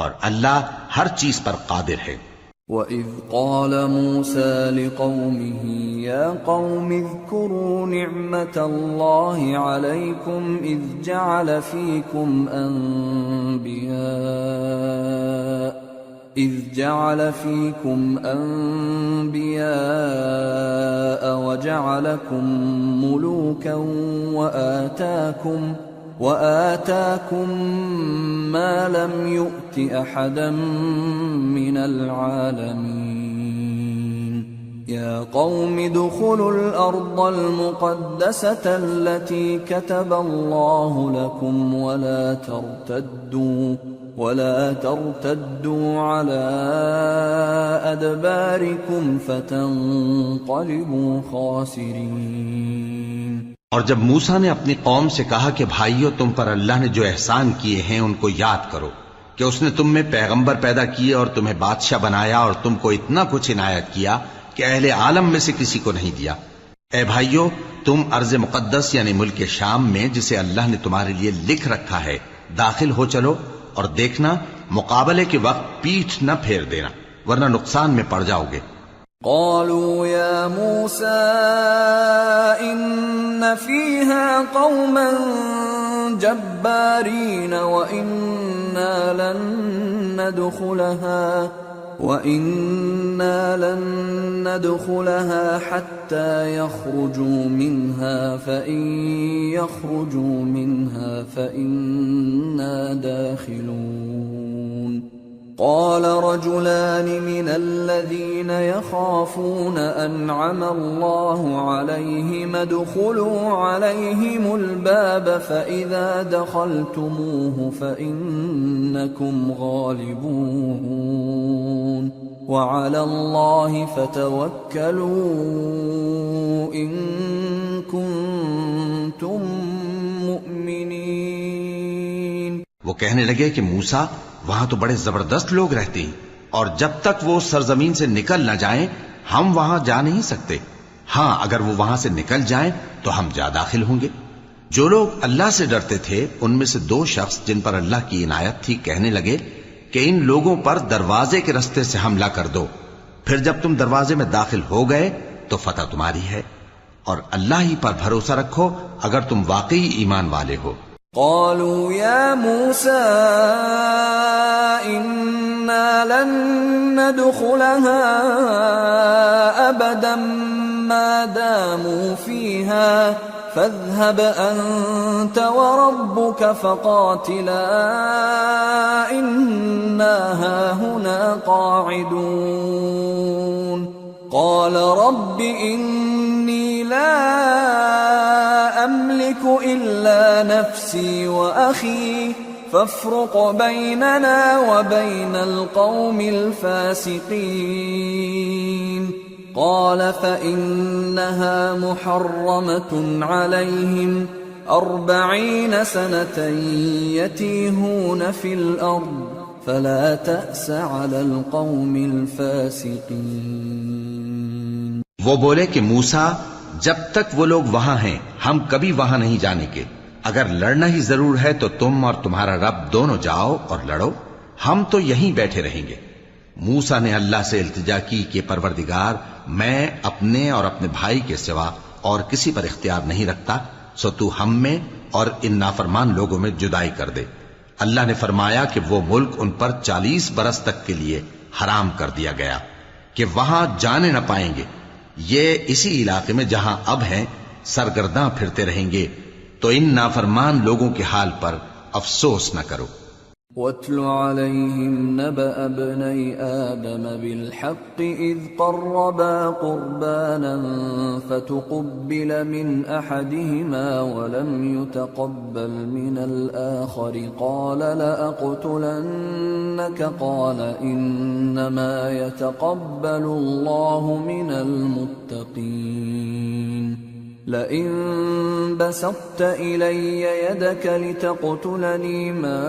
اور اللہ ہر چیز پر قادر ہے. وَإِذْ قَالَ مُوسَى لِقَوْمِهِ يَا قَوْمِ اذْكُرُوا نِعْمَةَ اللَّهِ عَلَيْكُمْ إِذْ جَعَلَ فِيكُمْ أَنْبِيَاءَ وَجَعَلَكُمْ مُلُوكًا وآتاكم ما لم يؤت أحدا من العالمين. يا قوم ادخلوا الأرض المقدسة التي كتب الله لكم ولا ترتدوا على أدباركم فتنقلبوا خاسرين. اور جب موسیٰ نے اپنی قوم سے کہا کہ بھائیو، تم پر اللہ نے جو احسان کیے ہیں ان کو یاد کرو، کہ اس نے تم میں پیغمبر پیدا کیے اور تمہیں بادشاہ بنایا اور تم کو اتنا کچھ عنایت کیا کہ اہل عالم میں سے کسی کو نہیں دیا. اے بھائیو، تم ارض مقدس یعنی ملک شام میں جسے اللہ نے تمہارے لیے لکھ رکھا ہے داخل ہو چلو، اور دیکھنا مقابلے کے وقت پیٹھ نہ پھیر دینا ورنہ نقصان میں پڑ جاؤ گے. قالوا يا موسى إن فيها قوما جبارين وإنا لن ندخلها حتى يخرجوا منها فإن يخرجوا منها فإنا داخلون. قال رجلان من الذين يخافون أنعم الله عليهم ادخلوا عليهم الباب فإذا دخلتموه فإنكم غالبون وعلى الله فتوكلوا إن كنتم مؤمنين. وہ کہنے لگے کہ موسیٰ، وہاں تو بڑے زبردست لوگ رہتے ہیں اور جب تک وہ سرزمین سے نکل نہ جائیں ہم وہاں جا نہیں سکتے. ہاں، اگر وہ وہاں سے نکل جائیں تو ہم جا داخل ہوں گے. جو لوگ اللہ سے ڈرتے تھے ان میں سے دو شخص جن پر اللہ کی عنایت تھی کہنے لگے کہ ان لوگوں پر دروازے کے رستے سے حملہ کر دو، پھر جب تم دروازے میں داخل ہو گئے تو فتح تمہاری ہے اور اللہ ہی پر بھروسہ رکھو اگر تم واقعی ایمان والے ہو۔ قالوا يا موسى إنا لن ندخلها أبدا ما داموا فيها فاذهب أنت وربك فقاتلا إنا هاهنا قاعدون قال رب إني لا أملك إلا نفسي وأخي فافرق بيننا وبين القوم الفاسقين قال فإنها محرمة عليهم 40 سنة يتيهون في الأرض فلا تأس على القوم الفاسقين۔ وہ بولے کہ موسیٰ جب تک وہ لوگ وہاں ہیں ہم کبھی وہاں نہیں جانے کے، اگر لڑنا ہی ضرور ہے تو تم اور تمہارا رب دونوں جاؤ اور لڑو، ہم تو یہیں بیٹھے رہیں گے۔ موسیٰ نے اللہ سے التجا کی کہ پروردگار میں اپنے اور اپنے بھائی کے سوا اور کسی پر اختیار نہیں رکھتا، سو تو ہم میں اور ان نافرمان لوگوں میں جدائی کر دے۔ اللہ نے فرمایا کہ وہ ملک ان پر 40 برس تک کے لیے حرام کر دیا گیا کہ وہاں جانے نہ پائیں گے، یہ اسی علاقے میں جہاں اب ہیں سرگرداں پھرتے رہیں گے، تو ان نافرمان لوگوں کے حال پر افسوس نہ کرو۔ وَاتْلُ عَلَيْهِمْ نَبَأَ ابْنَيْ آدَمَ بِالْحَقِّ إِذْ قَرَّبَا قُرْبَانًا فَتُقُبِّلَ مِنْ أَحَدِهِمَا وَلَمْ يُتَقَبَّلْ مِنَ الْآخَرِ قَالَ لَأَقْتُلَنَّكَ قَالَ إِنَّمَا يَتَقَبَّلُ اللَّهُ مِنَ الْمُتَّقِينَ لئن بسطت إلي يدك لتقتلني ما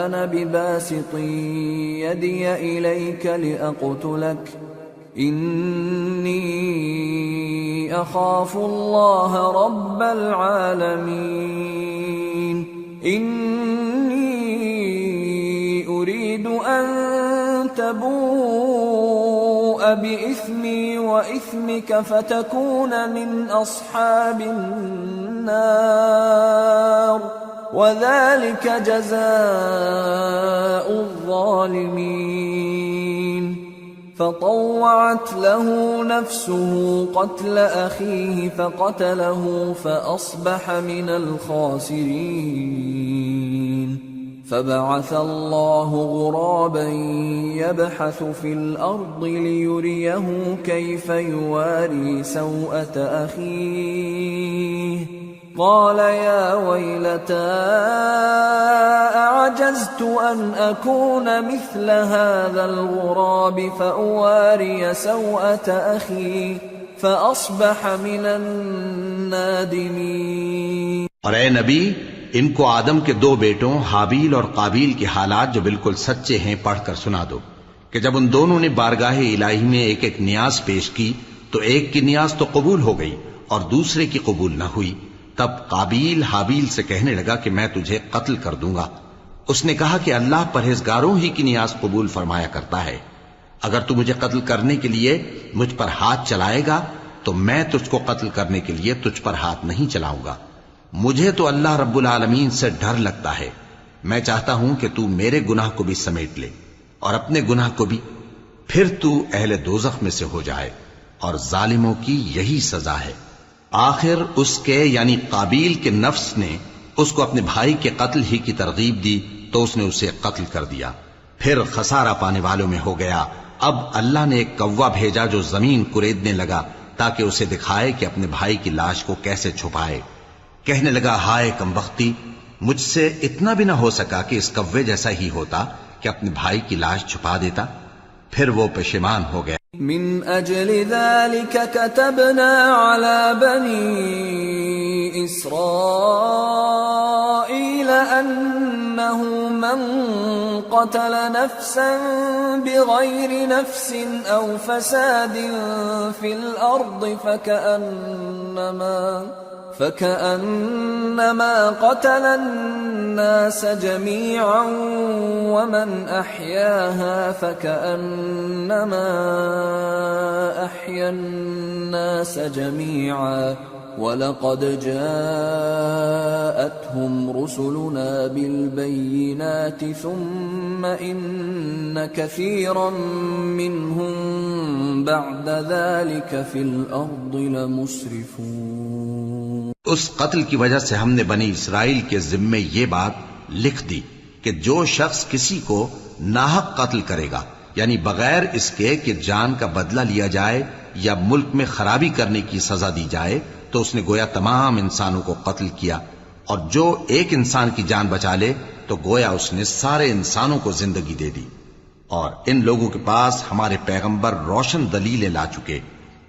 أنا بباسط يدي إليك لأقتلك إني أخاف الله رب العالمين إني أريد أن تبوء بإثمي وإثمك فتكون من أصحاب النار وذلك جزاء الظالمين فطوعت له نفسه قتل أخيه فقتله فأصبح من الخاسرين فبعث الله غرابا يبحث في الأرض ليريه كيف يواري سوءة أخيه قال يا ويلتى أعجزت أن أكون مثل هذا الغراب فأواري سوءة أخي فأصبح من النادمين۔ اور اے نبی ان کو آدم کے 2 بیٹوں حابیل اور قابیل کے حالات جو بالکل سچے ہیں پڑھ کر سنا دو کہ جب ان دونوں نے بارگاہ الہی میں ایک ایک نیاز پیش کی تو ایک کی نیاز تو قبول ہو گئی اور دوسرے کی قبول نہ ہوئی، تب قابیل حابیل سے کہنے لگا کہ میں تجھے قتل کر دوں گا۔ اس نے کہا کہ اللہ پرہیزگاروں ہی کی نیاز قبول فرمایا کرتا ہے، اگر تو مجھے قتل کرنے کے لیے مجھ پر ہاتھ چلائے گا تو میں تجھ کو قتل کرنے کے لیے تجھ پر ہاتھ نہیں چلاؤں گا۔ مجھے تو اللہ رب العالمین سے ڈر لگتا ہے، میں چاہتا ہوں کہ تو میرے گناہ کو بھی سمیٹ لے اور اپنے گناہ کو بھی، پھر تو اہل دوزخ میں سے ہو جائے، اور ظالموں کی یہی سزا ہے۔ آخر اس کے یعنی قابیل کے نفس نے اس کو اپنے بھائی کے قتل ہی کی ترغیب دی تو اس نے اسے قتل کر دیا، پھر خسارہ پانے والوں میں ہو گیا۔ اب اللہ نے ایک کوا بھیجا جو زمین کریدنے لگا تاکہ اسے دکھائے کہ اپنے بھائی کی لاش کو کیسے چھپائے۔ کہنے لگا ہائے کمبختی، مجھ سے اتنا بھی نہ ہو سکا کہ اس کوے جیسا ہی ہوتا کہ اپنے بھائی کی لاش چھپا دیتا۔ پھر وہ پشیمان ہو گیا۔ من اجل ذلك كتبنا على بني اسرائيل انه من قتل نفسا بغير نفس او فساد في الارض فكأنما قتل الناس جميعا ومن أحياها فكأنما أحيا الناس جميعا وَلَقَدْ جَاءَتْهُمْ رُسُلُنَا بِالْبَيِّنَاتِ ثُمَّ إِنَّ كَثِيرًا مِّنْهُمْ بَعْدَ ذَلِكَ فِي الْأَرْضِ لَمُسْرِفُونَ۔ اس قتل کی وجہ سے ہم نے بنی اسرائیل کے ذمے یہ بات لکھ دی کہ جو شخص کسی کو ناحق قتل کرے گا، یعنی بغیر اس کے کہ جان کا بدلہ لیا جائے یا ملک میں خرابی کرنے کی سزا دی جائے، تو اس نے گویا تمام انسانوں کو قتل کیا، اور جو ایک انسان کی جان بچا لے تو گویا اس نے سارے انسانوں کو زندگی دے دی۔ اور ان لوگوں کے پاس ہمارے پیغمبر روشن دلیلیں لا چکے،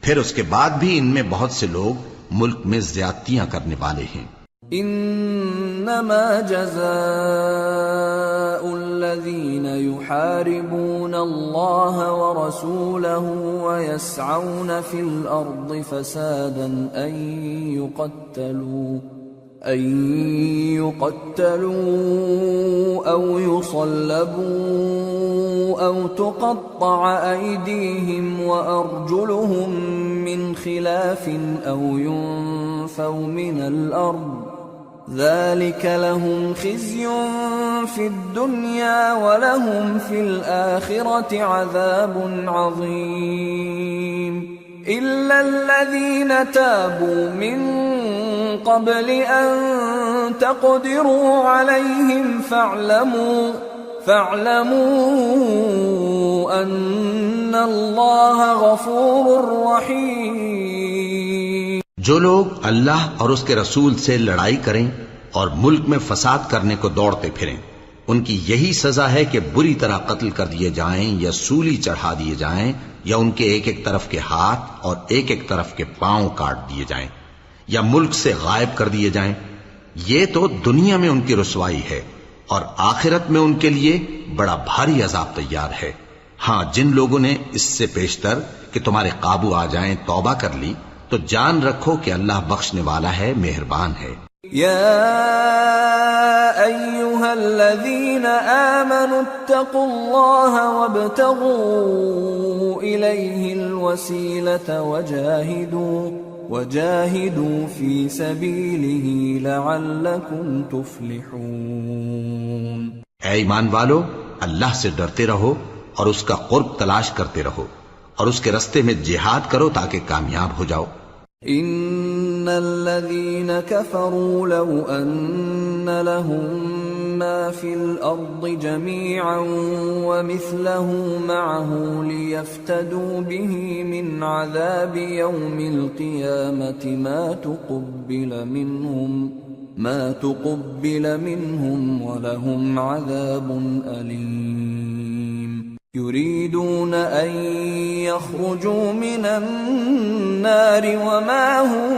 پھر اس کے بعد بھی ان میں بہت سے لوگ ملک میں زیادتیاں کرنے والے ہیں۔ انما جزاء الذين يحاربون الله ورسوله ويسعون في الارض فسادا ان يقتلوا او يصلبوا او تقطع ايديهم وارجلهم من خلاف او ينفوا من الارض ذلك لهم خزي في الدنيا ولهم في الآخرة عذاب عظيم إلا الذين تابوا من قبل أن تقدروا عليهم فاعلموا أن الله غفور رحيم۔ جو لوگ اللہ اور اس کے رسول سے لڑائی کریں اور ملک میں فساد کرنے کو دوڑتے پھریں، ان کی یہی سزا ہے کہ بری طرح قتل کر دیے جائیں یا سولی چڑھا دیے جائیں یا ان کے ایک ایک طرف کے ہاتھ اور ایک ایک طرف کے پاؤں کاٹ دیے جائیں یا ملک سے غائب کر دیے جائیں۔ یہ تو دنیا میں ان کی رسوائی ہے، اور آخرت میں ان کے لیے بڑا بھاری عذاب تیار ہے۔ ہاں، جن لوگوں نے اس سے پیشتر کہ تمہارے قابو آ جائیں توبہ کر لی تو جان رکھو کہ اللہ بخشنے والا ہے، مہربان ہے۔ یا ایھا الذین آمنوا اتقوا اللہ وابتغوا الیہ الوسیلۃ وجاہدوا فی سبیلہ لعلکم تفلحون۔ اے ایمان والو، اللہ سے ڈرتے رہو اور اس کا قرب تلاش کرتے رہو، اور اس کے رستے میں جہاد کرو تاکہ کامیاب ہو جاؤ۔ ان الذين كفروا لو ان لهم ما في الارض جميعا ومثله معه ليفتدوا به من عذاب يوم القيامة ما تقبل منهم ولهم عذاب أليم يريدون أن يخرجوا من النار وما هم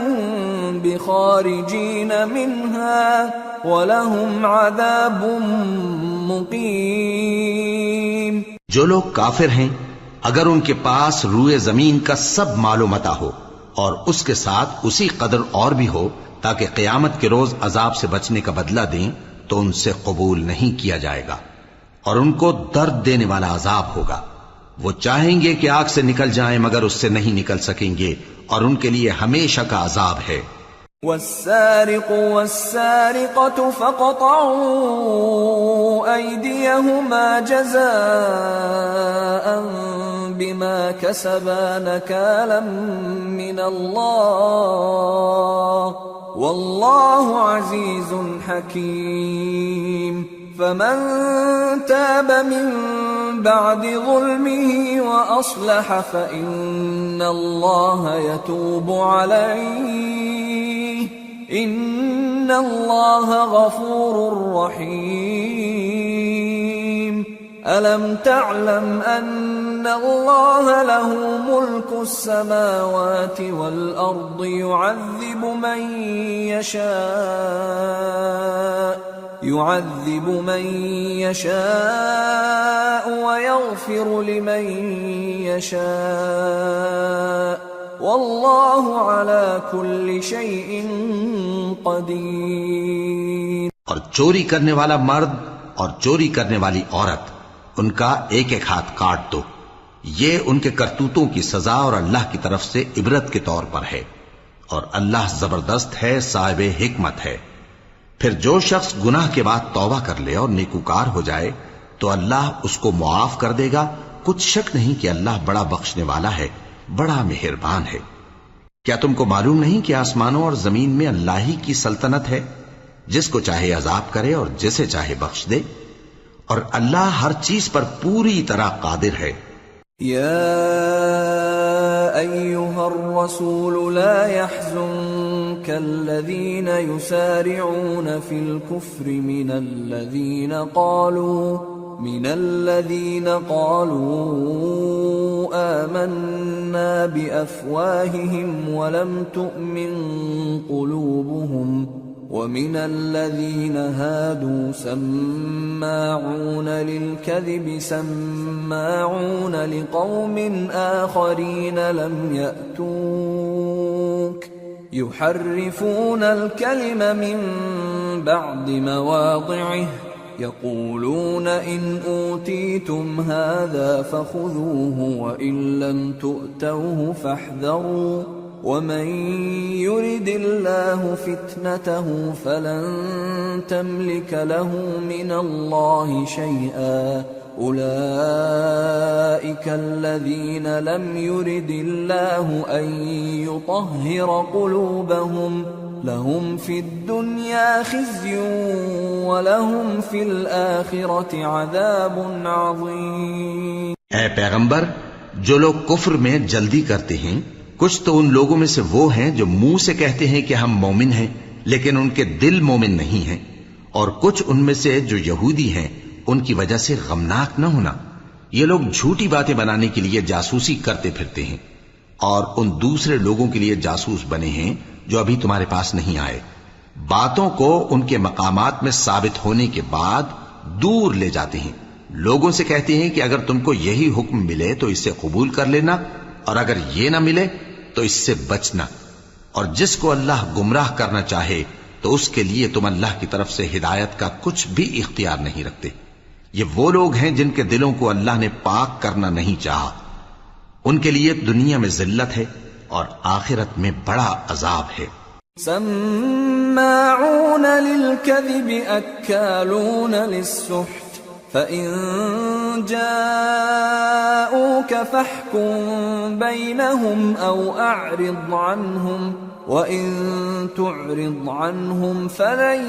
بخارجين منها ولهم عذاب مقيم۔ جو لوگ کافر ہیں اگر ان کے پاس روئے زمین کا سب مال و متاع ہو اور اس کے ساتھ اسی قدر اور بھی ہو تاکہ قیامت کے روز عذاب سے بچنے کا بدلہ دیں تو ان سے قبول نہیں کیا جائے گا، اور ان کو درد دینے والا عذاب ہوگا۔ وہ چاہیں گے کہ آگ سے نکل جائیں مگر اس سے نہیں نکل سکیں گے، اور ان کے لیے ہمیشہ کا عذاب ہے۔ والسارق والسارقة فاقطعوا أيديهما جزاء بما كسبا نكالا من الله والله عزيز حكيم۔ فمن تاب من بعد ظلمه وأصلح فإن الله يتوب عليه إن الله غفور رحيم۔ ألم تعلم أن الله له ملك السماوات والأرض يعذب من يشاء ويغفر لمن يشاء واللہ علی کل شیء قدیر. اور چوری کرنے والا مرد اور چوری کرنے والی عورت ان کا ایک ایک ہاتھ کاٹ دو. یہ ان کے کرتوتوں کی سزا اور اللہ کی طرف سے عبرت کے طور پر ہے، اور اللہ زبردست ہے، صاحب حکمت ہے. پھر جو شخص گناہ کے بعد توبہ کر لے اور نیکوکار ہو جائے تو اللہ اس کو معاف کر دے گا. کچھ شک نہیں کہ اللہ بڑا بخشنے والا ہے، بڑا مہربان ہے. کیا تم کو معلوم نہیں کہ آسمانوں اور زمین میں اللہ ہی کی سلطنت ہے، جس کو چاہے عذاب کرے اور جسے چاہے بخش دے، اور اللہ ہر چیز پر پوری طرح قادر ہے. يا أيها الرسول لا يحزنك الذين يسارعون في الكفر من الذين قالوا آمنا بأفواههم ولم تؤمن قلوبهم ومن الذين هادوا سماعون للكذب سماعون لقوم آخرين لم يأتوك يحرفون الكلم من بعد مواضعه يقولون إن أوتيتم هذا فخذوه وإن لم تؤتوه فاحذروا ومن يرد الله فتنته فلن تملك له من الله شيئا أولئك الذين لم يرد الله أن يطهر قلوبهم لهم في الدنيا خزي ولهم في الآخرة عذاب عظيم. اے پیغمبر، جو لوگ کفر میں جلدی کرتے ہیں کچھ تو ان لوگوں میں سے وہ ہیں جو منہ سے کہتے ہیں کہ ہم مومن ہیں لیکن ان کے دل مومن نہیں ہیں، اور کچھ ان میں سے جو یہودی ہیں ان کی وجہ سے غمناک نہ ہونا. یہ لوگ جھوٹی باتیں بنانے کے لیے جاسوسی کرتے پھرتے ہیں اور ان دوسرے لوگوں کے لیے جاسوس بنے ہیں جو ابھی تمہارے پاس نہیں آئے. باتوں کو ان کے مقامات میں ثابت ہونے کے بعد دور لے جاتے ہیں. لوگوں سے کہتے ہیں کہ اگر تم کو یہی حکم ملے تو اسے قبول کر لینا، اور اگر یہ نہ ملے تو اس سے بچنا، اور جس کو اللہ گمراہ کرنا چاہے تو اس کے لیے تم اللہ کی طرف سے ہدایت کا کچھ بھی اختیار نہیں رکھتے. یہ وہ لوگ ہیں جن کے دلوں کو اللہ نے پاک کرنا نہیں چاہا. ان کے لیے دنیا میں ذلت ہے اور آخرت میں بڑا عذاب ہے. سماعون للكذب اکالون للسحت فإن جاءوك فاحكم بينهم أو أعرض عنهم وإن تعرض عنهم فلن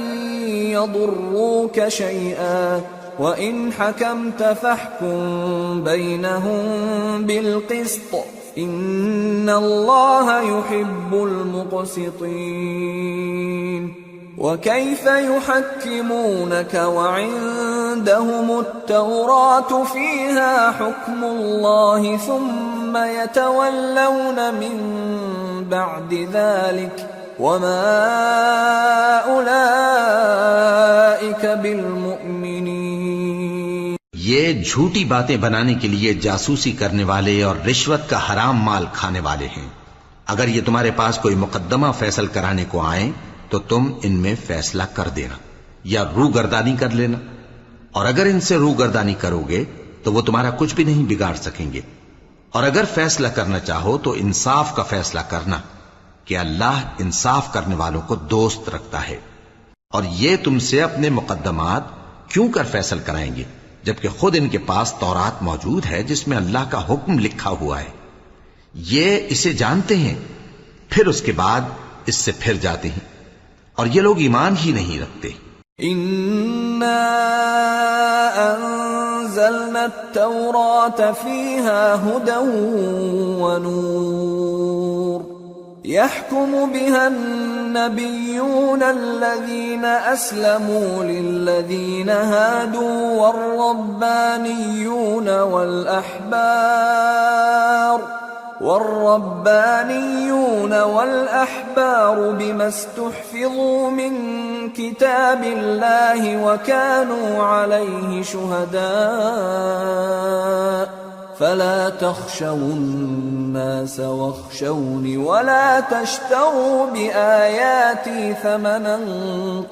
يضروك شيئا وإن حكمت فاحكم بينهم بالقسط إن الله يحب المقسطين. وكيف يحكمونك وعندهم التوراة فيها حكم الله ثم يتولون من بعد ذلك وما أولئك بالمؤمنين. یہ جھوٹی باتیں بنانے کے لیے جاسوسی کرنے والے اور رشوت کا حرام مال کھانے والے ہیں. اگر یہ تمہارے پاس کوئی مقدمہ فیصل کرانے کو آئیں تو تم ان میں فیصلہ کر دینا یا روگردانی کر لینا، اور اگر ان سے روگردانی کرو گے تو وہ تمہارا کچھ بھی نہیں بگاڑ سکیں گے. اور اگر فیصلہ کرنا چاہو تو انصاف کا فیصلہ کرنا کہ اللہ انصاف کرنے والوں کو دوست رکھتا ہے. اور یہ تم سے اپنے مقدمات کیوں کر فیصل کرائیں گے جبکہ خود ان کے پاس تورات موجود ہے جس میں اللہ کا حکم لکھا ہوا ہے. یہ اسے جانتے ہیں پھر اس کے بعد اس سے پھر جاتے ہیں، اور یہ لوگ ایمان ہی نہیں رکھتے. اِنَّا أَنزَلْنَا التَّوْرَاةَ فِيهَا هُدًى وَنُورٌ يَحْكُمُ بِهَا النَّبِيُّونَ الَّذِينَ أَسْلَمُوا لِلَّذِينَ هَادُوا والربانيون والأحبار بما استحفظوا من كتاب الله وكانوا عليه شهداء فلا تخشوا الناس واخشوني ولا تشتروا بآياتي ثمنا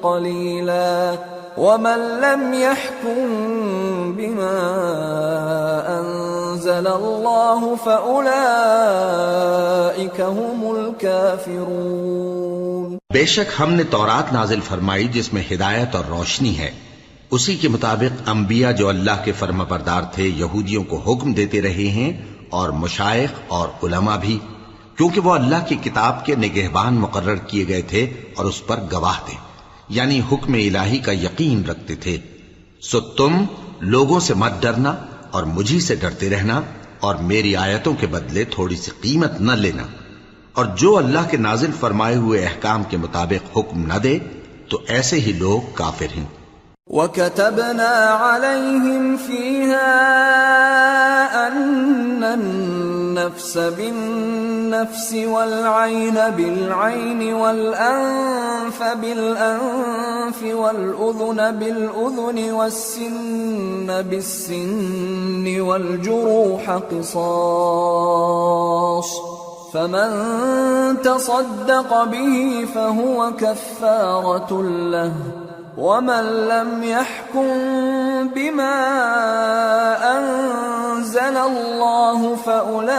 قليلا ومن لم يحكم بما أنزل الله فأولئك هم الكافرون۔ بے شک ہم نے تورات نازل فرمائی جس میں ہدایت اور روشنی ہے، اسی کے مطابق انبیاء جو اللہ کے فرما بردار تھے یہودیوں کو حکم دیتے رہے ہیں، اور مشائخ اور علماء بھی، کیونکہ وہ اللہ کی کتاب کے نگہبان مقرر کیے گئے تھے اور اس پر گواہ تھے، یعنی حکم الہی کا یقین رکھتے تھے۔ سو تم لوگوں سے مت ڈرنا اور مجھی سے ڈرتے رہنا، اور میری آیتوں کے بدلے تھوڑی سی قیمت نہ لینا، اور جو اللہ کے نازل فرمائے ہوئے احکام کے مطابق حکم نہ دے تو ایسے ہی لوگ کافر ہیں۔ وَكَتَبْنَا عَلَيْهِمْ فِيهَا أَنَّ النَّفْسَ بِالنَّفْسِ وَالْعَيْنَ بِالْعَيْنِ وَالْأَنفَ بِالْأَنفِ وَالْأُذُنَ بِالْأُذُنِ وَالسِّنَّ بِالسِّنِّ وَالْجُرُوحَ قِصَاصٌ فَمَن تَصَدَّقَ بِهِ فَهُوَ كَفَّارَةٌ لَهُ وَمَن لَّمْ يَحْكُم بِمَا أَنزَلَ اللَّهُ فَأُولَئِكَ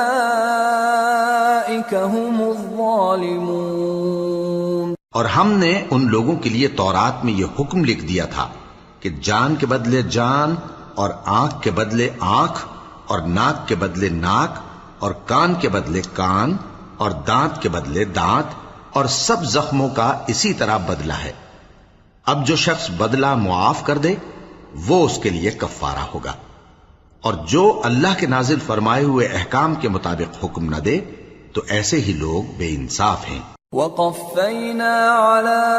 هُمُ الظَّالِمُونَ۔ اور ہم نے ان لوگوں کے لیے تورات میں یہ حکم لکھ دیا تھا کہ جان کے بدلے جان، اور آنکھ کے بدلے آنکھ، اور ناک کے بدلے ناک، اور کان کے بدلے کان، اور دانت کے بدلے دانت، اور سب زخموں کا اسی طرح بدلہ ہے۔ اب جو شخص بدلہ معاف کر دے وہ اس کے لیے کفارہ ہوگا، اور جو اللہ کے نازل فرمائے ہوئے احکام کے مطابق حکم نہ دے تو ایسے ہی لوگ بے انصاف ہیں۔ وَقَفَّيْنَا عَلَىٰ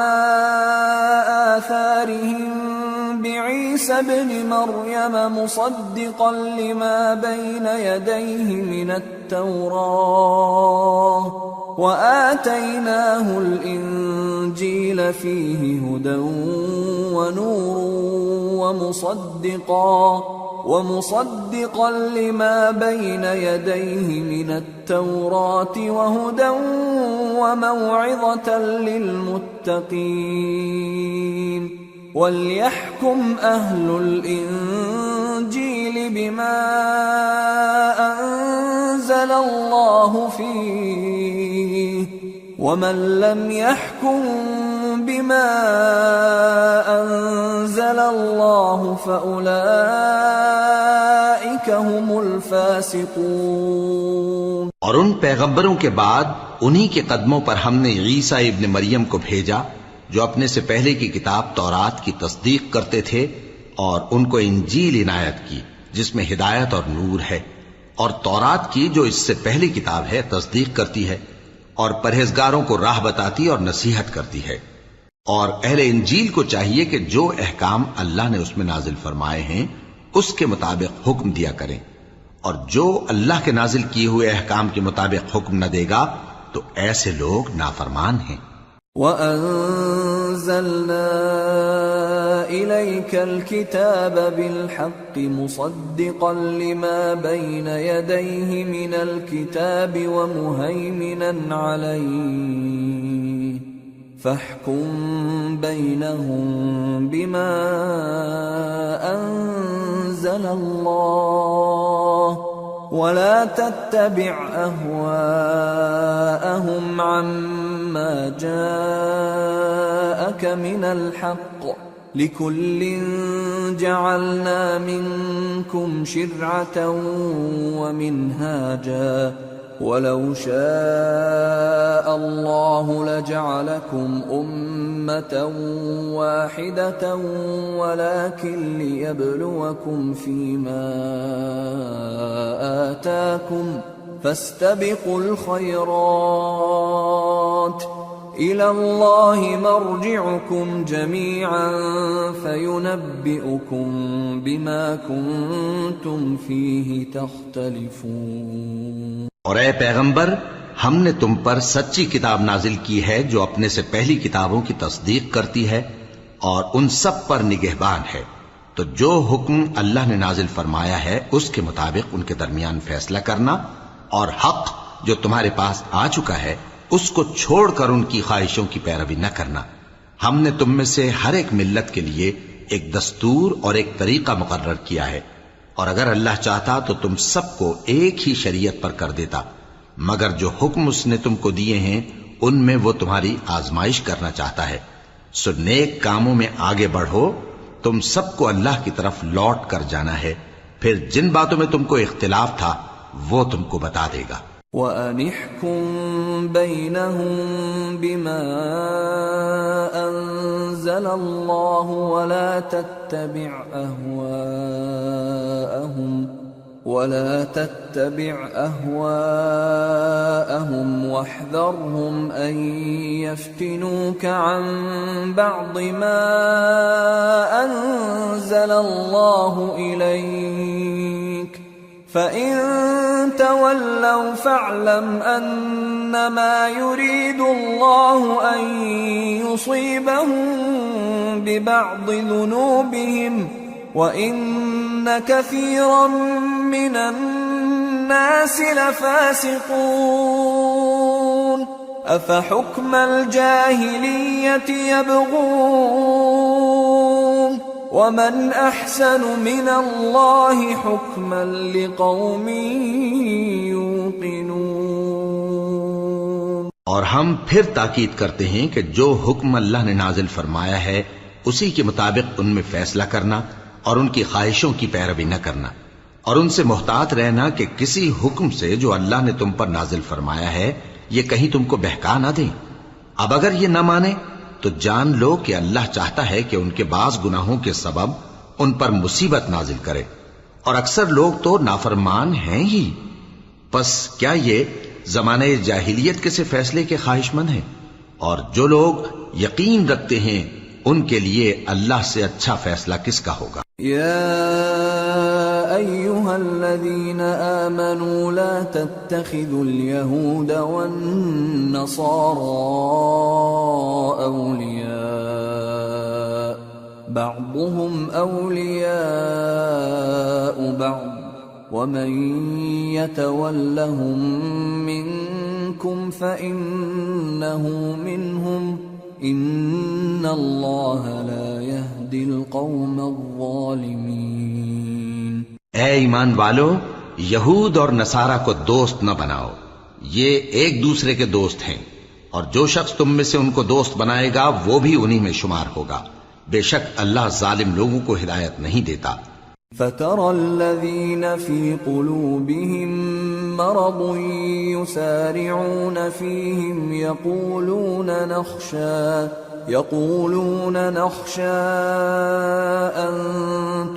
آثَارِهِم بِعِيسَى ابْنِ مَرْيَمَ مُصَدِّقًا لِمَا بَيْنَ يَدَيْهِ مِنَ التَّوْرَاةِ وَآتَيْنَاهُ الْإِنجِيلَ فِيهِ هُدًى وَنُورٌ وَمُصَدِّقًا لِمَا بَيْنَ يَدَيْهِ مِنَ التَّوْرَاةِ وَهُدًى وَمَوْعِظَةً لِّلْمُتَّقِينَ وَلْيَحْكُمْ أَهْلُ الْإِنجِيلِ بِمَا أَنزَلَ اللَّهُ فِيهِ وَمَن لَّمْ يَحْكُم بِمَا أَنزَلَ اللَّهُ فَأُولَئِكَ هُمُ الْفَاسِقُونَ۔ اور ان پیغمبروں کے بعد انہی کے قدموں پر ہم نے عیسیٰ ابن مریم کو بھیجا جو اپنے سے پہلے کی کتاب تورات کی تصدیق کرتے تھے، اور ان کو انجیل عنایت کی جس میں ہدایت اور نور ہے، اور تورات کی جو اس سے پہلی کتاب ہے تصدیق کرتی ہے، اور پرہیزگاروں کو راہ بتاتی اور نصیحت کرتی ہے۔ اور اہل انجیل کو چاہیے کہ جو احکام اللہ نے اس میں نازل فرمائے ہیں اس کے مطابق حکم دیا کریں، اور جو اللہ کے نازل کیے ہوئے احکام کے مطابق حکم نہ دے گا تو ایسے لوگ نافرمان ہیں۔ وَأَنزَلْنَا إِلَيْكَ الْكِتَابَ بِالْحَقِّ مُصَدِّقًا لِمَا بَيْنَ يَدَيْهِ مِنَ الْكِتَابِ وَمُهَيْمِنًا عَلَيْهِ فَاحْكُم بَيْنَهُم بِمَا أَنزَلَ اللَّهُ وَلَا تَتَّبِعْ أَهْوَاءَهُمْ عَمَّا جَاءَكَ مِنَ الْحَقِّ لِكُلٍّ جَعَلْنَا مِنكُمْ شِرْعَةً وَمِنْهَاجًا وَلَوْ شَاءَ اللَّهُ لَجَعَلَكُمْ أُمَّةً وَاحِدَةً وَلَكِنْ لِيَبْلُوَكُمْ فِيمَا آتَاكُمْ فَاسْتَبِقُوا الْخَيْرَاتِ إِلَى اللَّهِ مَرْجِعُكُمْ جَمِيعًا فَيُنَبِّئُكُم بِمَا كُنتُمْ فِيهِ تَخْتَلِفُونَ۔ اور اے پیغمبر، ہم نے تم پر سچی کتاب نازل کی ہے جو اپنے سے پہلی کتابوں کی تصدیق کرتی ہے اور ان سب پر نگہبان ہے۔ تو جو حکم اللہ نے نازل فرمایا ہے اس کے مطابق ان کے درمیان فیصلہ کرنا، اور حق جو تمہارے پاس آ چکا ہے اس کو چھوڑ کر ان کی خواہشوں کی پیروی نہ کرنا۔ ہم نے تم میں سے ہر ایک ملت کے لیے ایک دستور اور ایک طریقہ مقرر کیا ہے، اور اگر اللہ چاہتا تو تم سب کو ایک ہی شریعت پر کر دیتا، مگر جو حکم اس نے تم کو دیے ہیں ان میں وہ تمہاری آزمائش کرنا چاہتا ہے۔ سو نیک کاموں میں آگے بڑھو، تم سب کو اللہ کی طرف لوٹ کر جانا ہے، پھر جن باتوں میں تم کو اختلاف تھا وہ تم کو بتا دے گا۔ وَأَنِحْكُم بَيْنَهُم بِمَا أَنزَلَ اللَّهُ وَلَا تَتَّبِعْ أَهْوَاءَهُمْ وَاحْذَرْهُمْ أَن يَفْتِنُوكَ عَن بَعْضِ مَا أَنزَلَ اللَّهُ إِلَيْكَ فَإِن تَوَلَّوْا فَاعْلَمْ أَنَّمَا يُرِيدُ اللَّهُ أَن يُصِيبَهُم بِبَعْضِ ذُنُوبِهِمْ وَإِنَّ كَثِيرًا مِّنَ النَّاسِ لَفَاسِقُونَ أَفَحُكْمَ الْجَاهِلِيَّةِ يَبْغُونَ وَمَنْ أَحْسَنُ مِنَ اللَّهِ حُكْمًا لِقَوْمٍ يُوقِنُونَ۔ اور ہم پھر تاکید کرتے ہیں کہ جو حکم اللہ نے نازل فرمایا ہے اسی کے مطابق ان میں فیصلہ کرنا اور ان کی خواہشوں کی پیروی نہ کرنا، اور ان سے محتاط رہنا کہ کسی حکم سے جو اللہ نے تم پر نازل فرمایا ہے یہ کہیں تم کو بہکا نہ دیں۔ اب اگر یہ نہ مانے تو جان لو کہ اللہ چاہتا ہے کہ ان کے بعض گناہوں کے سبب ان پر مصیبت نازل کرے، اور اکثر لوگ تو نافرمان ہیں ہی۔ پس کیا یہ زمانے جاہلیت کے سے فیصلے کے خواہش مند ہیں؟ اور جو لوگ یقین رکھتے ہیں ان کے لیے اللہ سے اچھا فیصلہ کس کا ہوگا؟ يا أيها الذين آمنوا لا تتخذوا اليهود والنصارى أولياء بعضهم أولياء بعض ومن يتولهم منكم فإنه منهم ان اللہ لا يهدی القوم الظالمین۔ اے ایمان والو، یہود اور نصارہ کو دوست نہ بناؤ، یہ ایک دوسرے کے دوست ہیں، اور جو شخص تم میں سے ان کو دوست بنائے گا وہ بھی انہی میں شمار ہوگا۔ بے شک اللہ ظالم لوگوں کو ہدایت نہیں دیتا۔ فَتَرَى الَّذِينَ فِي قُلُوبِهِم مَّرَضٌ يُسَارِعُونَ فِيهِمْ يَقُولُونَ نَخْشَىٰ أَن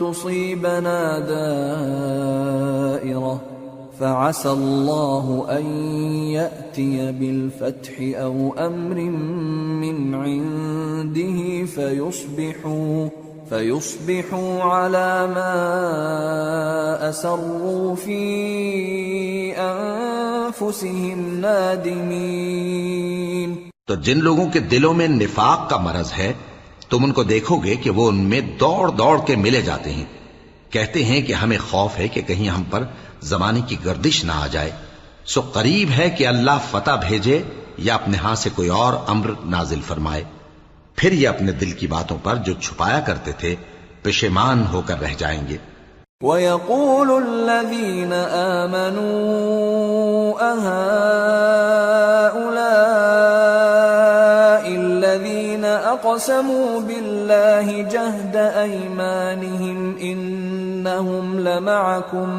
تُصِيبَنَا دَائِرَةٌ فَعَسَى اللَّهُ أَن يَأْتِيَ بِالْفَتْحِ أَوْ أَمْرٍ مِّنْ عِندِهِ فَيُصْبِحُوا عَلَى مَا أَسَرُّوا فِي أَنفُسِهِمْ نَادِمِينَ۔ تو جن لوگوں کے دلوں میں نفاق کا مرض ہے تم ان کو دیکھو گے کہ وہ ان میں دوڑ دوڑ کے ملے جاتے ہیں، کہتے ہیں کہ ہمیں خوف ہے کہ کہیں ہم پر زمانے کی گردش نہ آ جائے۔ سو قریب ہے کہ اللہ فتح بھیجے یا اپنے ہاں سے کوئی اور امر نازل فرمائے، پھر یہ اپنے دل کی باتوں پر جو چھپایا کرتے تھے پشیمان ہو کر رہ جائیں گے۔ وَيَقُولُ الَّذِينَ آمَنُوا أَهَٰؤُلَاءِ الَّذِينَ أَقْسَمُوا بِاللَّهِ جَهْدَ أَيْمَانِهِمْ إِنَّهُمْ لَمَعَكُمْ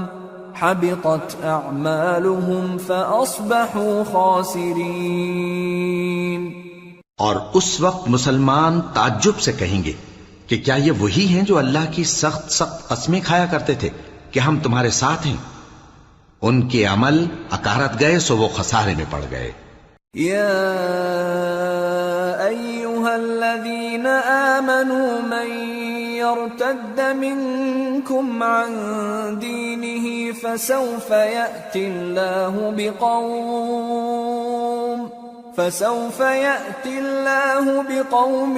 حَبِطَتْ أَعْمَالُهُمْ فَأَصْبَحُوا خَاسِرِينَ۔ اور اس وقت مسلمان تعجب سے کہیں گے کہ کیا یہ وہی ہیں جو اللہ کی سخت سخت قسمیں کھایا کرتے تھے کہ ہم تمہارے ساتھ ہیں؟ ان کے عمل اکارت گئے سو وہ خسارے میں پڑ گئے۔ یا ایہا الذین آمنوا من یرتد منکم عن دینہ فسوف یأتی اللہ بقوم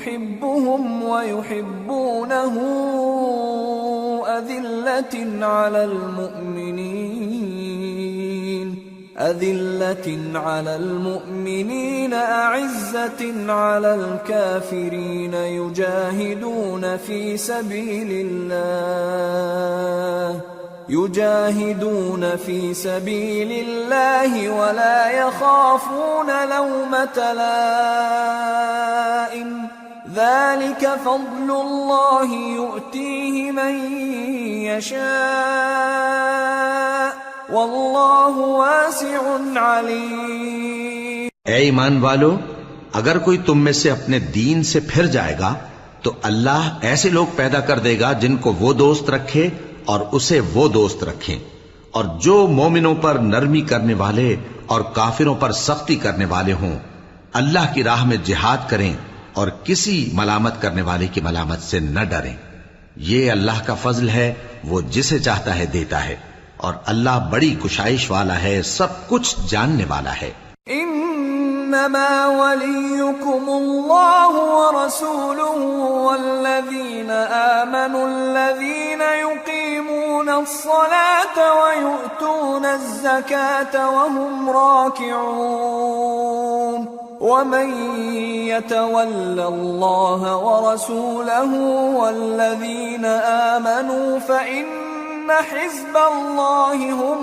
يحبهم ويحبونه أذلة على المؤمنين أعزة على الكافرين يجاهدون في سبيل الله ولا يخافون لومة لائم ذلك فضل الله يؤتيه من يشاء واللہ واسع علیم۔ اے ایمان والو، اگر کوئی تم میں سے اپنے دین سے پھر جائے گا تو اللہ ایسے لوگ پیدا کر دے گا جن کو وہ دوست رکھے اور اسے وہ دوست رکھیں، اور جو مومنوں پر نرمی کرنے والے اور کافروں پر سختی کرنے والے ہوں، اللہ کی راہ میں جہاد کریں اور کسی ملامت کرنے والے کی ملامت سے نہ ڈریں۔ یہ اللہ کا فضل ہے، وہ جسے چاہتا ہے دیتا ہے، اور اللہ بڑی کشائش والا ہے، سب کچھ جاننے والا ہے۔ انما وليكم الله ورسوله والذين آمنوا الذين يقيمون الصلاة ويؤتون الزكاة وهم راكعون ومن يتول الله ورسوله والذين آمنوا فإن حزب اللہ هم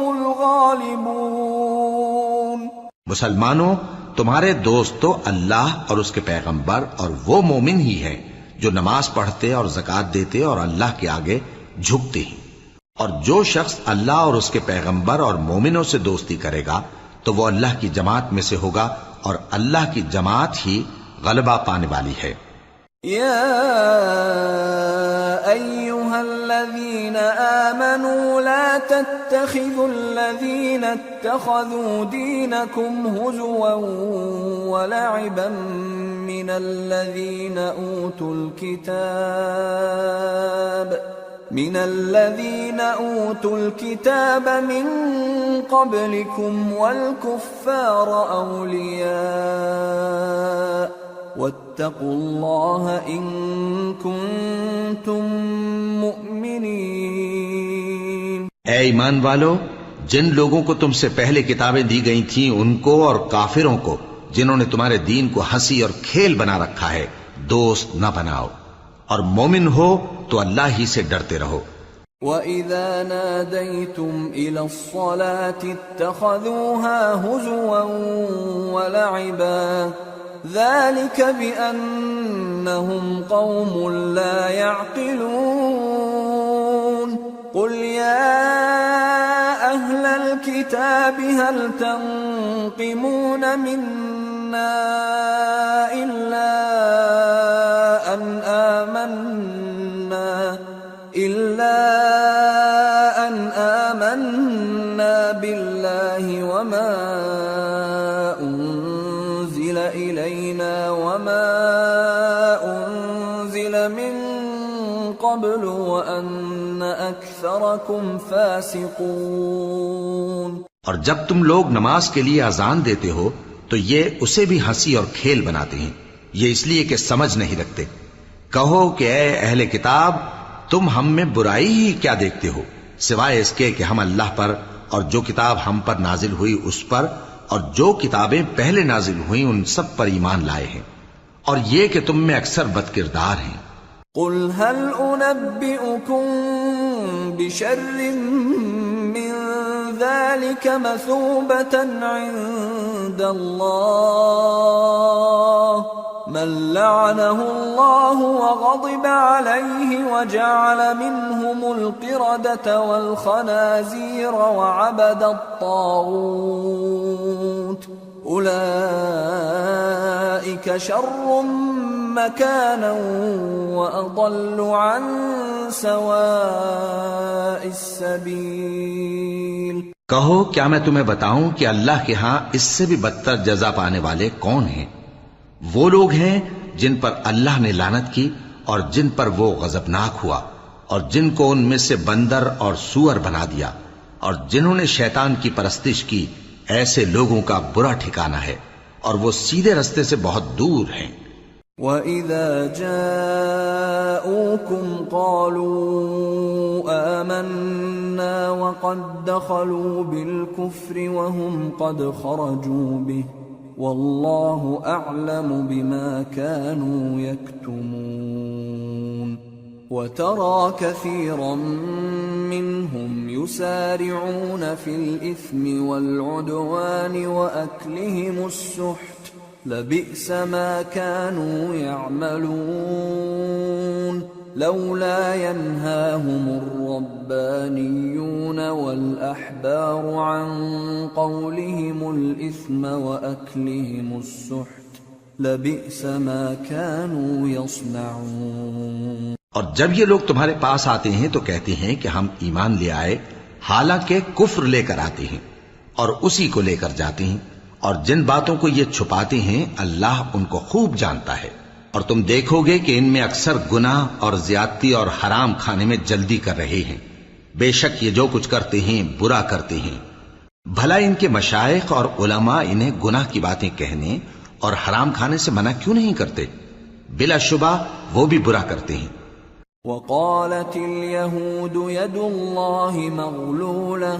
الغالبون۔ مسلمانوں، تمہارے دوست تو اللہ اور اس کے پیغمبر اور وہ مومن ہی ہیں جو نماز پڑھتے اور زکوٰۃ دیتے اور اللہ کے آگے جھکتے ہیں، اور جو شخص اللہ اور اس کے پیغمبر اور مومنوں سے دوستی کرے گا تو وہ اللہ کی جماعت میں سے ہوگا، اور اللہ کی جماعت ہی غلبہ پانے والی ہے۔ یا ایھا الذین آمنوا لا تتخذوا الذین اتخذوا دینکم ہزوا ولعبا من الذین اوتوا الكتاب من قبلكم والكفار اولیاء واتقوا اللہ ان کنتم مؤمنین۔ اے ایمان والو، جن لوگوں کو تم سے پہلے کتابیں دی گئی تھیں ان کو اور کافروں کو جنہوں نے تمہارے دین کو ہنسی اور کھیل بنا رکھا ہے دوست نہ بناؤ، اور مومن ہو تو اللہ ہی سے ڈرتے رہو۔ وَإِذَا نَادَيْتُمْ إِلَى الصَّلَاةِ اتَّخَذُوهَا هُزُوًا وَلَعِبًا ذَلِكَ بِأَنَّهُمْ قَوْمٌ لَا يَعْقِلُونَ قُلْ يَا أَهْلَ الْكِتَابِ هَلْ تَنقِمُونَ مِنَّا إِلَّا أَنْ آمَنَّا بِاللَّهِ وَمَا أُنزِلَ إِلَيْنَا وَمَا أُنزِلَ مِن قَبْلُ وَأَنَّ أَكْثَرَكُمْ فَاسِقُونَ۔ اور جب تم لوگ نماز کے لیے اذان دیتے ہو تو یہ اسے بھی ہنسی اور کھیل بناتے ہیں، یہ اس لیے کہ سمجھ نہیں رکھتے۔ کہو کہ اے اہل کتاب، تم ہم میں برائی ہی کیا دیکھتے ہو، سوائے اس کے کہ ہم اللہ پر اور جو کتاب ہم پر نازل ہوئی اس پر اور جو کتابیں پہلے نازل ہوئیں ان سب پر ایمان لائے ہیں، اور یہ کہ تم میں اکثر بد کردار ہیں۔ قل هل انبئكم بشر من ذلك مثوبة عند الله من لعنه الله وغضب عليه وجعل منهم القردة والخنازير وعبد الطاغوت أولئك شر مكانا وأضل عن سواء السبيل۔ کہو کیا میں تمہیں بتاؤں کہ اللہ کے ہاں اس سے بھی بدتر جزا پانے والے کون ہیں؟ وہ لوگ ہیں جن پر اللہ نے لعنت کی اور جن پر وہ غضبناک ہوا، اور جن کو ان میں سے بندر اور سور بنا دیا، اور جنہوں نے شیطان کی پرستش کی، ایسے لوگوں کا برا ٹھکانہ ہے، اور وہ سیدھے رستے سے بہت دور ہیں۔ وَإِذَا جَاءُوكُمْ قَالُوا آمَنَّا وَقَدْ دَخَلُوا بِالْكُفْرِ وَهُمْ قَدْ خَرَجُوا بِهِ وَاللَّهُ أَعْلَمُ بِمَا كَانُوا يَكْتُمُونَ وَتَرَى كَثِيرًا مِّنْهُمْ يُسَارِعُونَ فِي الْإِثْمِ وَالْعُدْوَانِ وَأَكْلِهِمُ السُّحْتَ لبئس ما كانوا يعملون لولا ينهاهم الربانيون والأحبار عن قولهم الإثم وأكلهم السحت لبئس ما كانوا يصنعون. اور جب یہ لوگ تمہارے پاس آتے ہیں تو کہتے ہیں کہ ہم ایمان لے آئے، حالانکہ کفر لے کر آتے ہیں اور اسی کو لے کر جاتے ہیں، اور جن باتوں کو یہ چھپاتے ہیں اللہ ان کو خوب جانتا ہے. اور تم دیکھو گے کہ ان میں اکثر گناہ اور زیادتی اور حرام کھانے میں جلدی کر رہے ہیں. بے شک یہ جو کچھ کرتے ہیں برا کرتے ہیں. بھلا ان کے مشائخ اور علماء انہیں گناہ کی باتیں کہنے اور حرام کھانے سے منع کیوں نہیں کرتے؟ بلا شبہ وہ بھی برا کرتے ہیں. وقالت اليهود يد الله مغلولة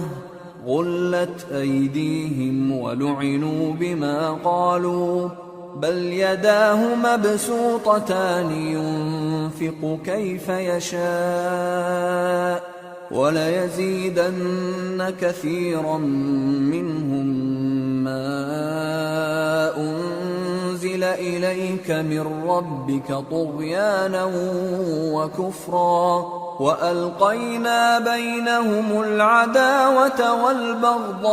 غلت أيديهم ولعنوا بما قالوا بل يداه مبسوطتان ينفق كيف يشاء وليزيدن كثيرا منهم ما أنزل إليك من ربك طغيانا وكفرا وألقينا بينهم العداوة والبغضاء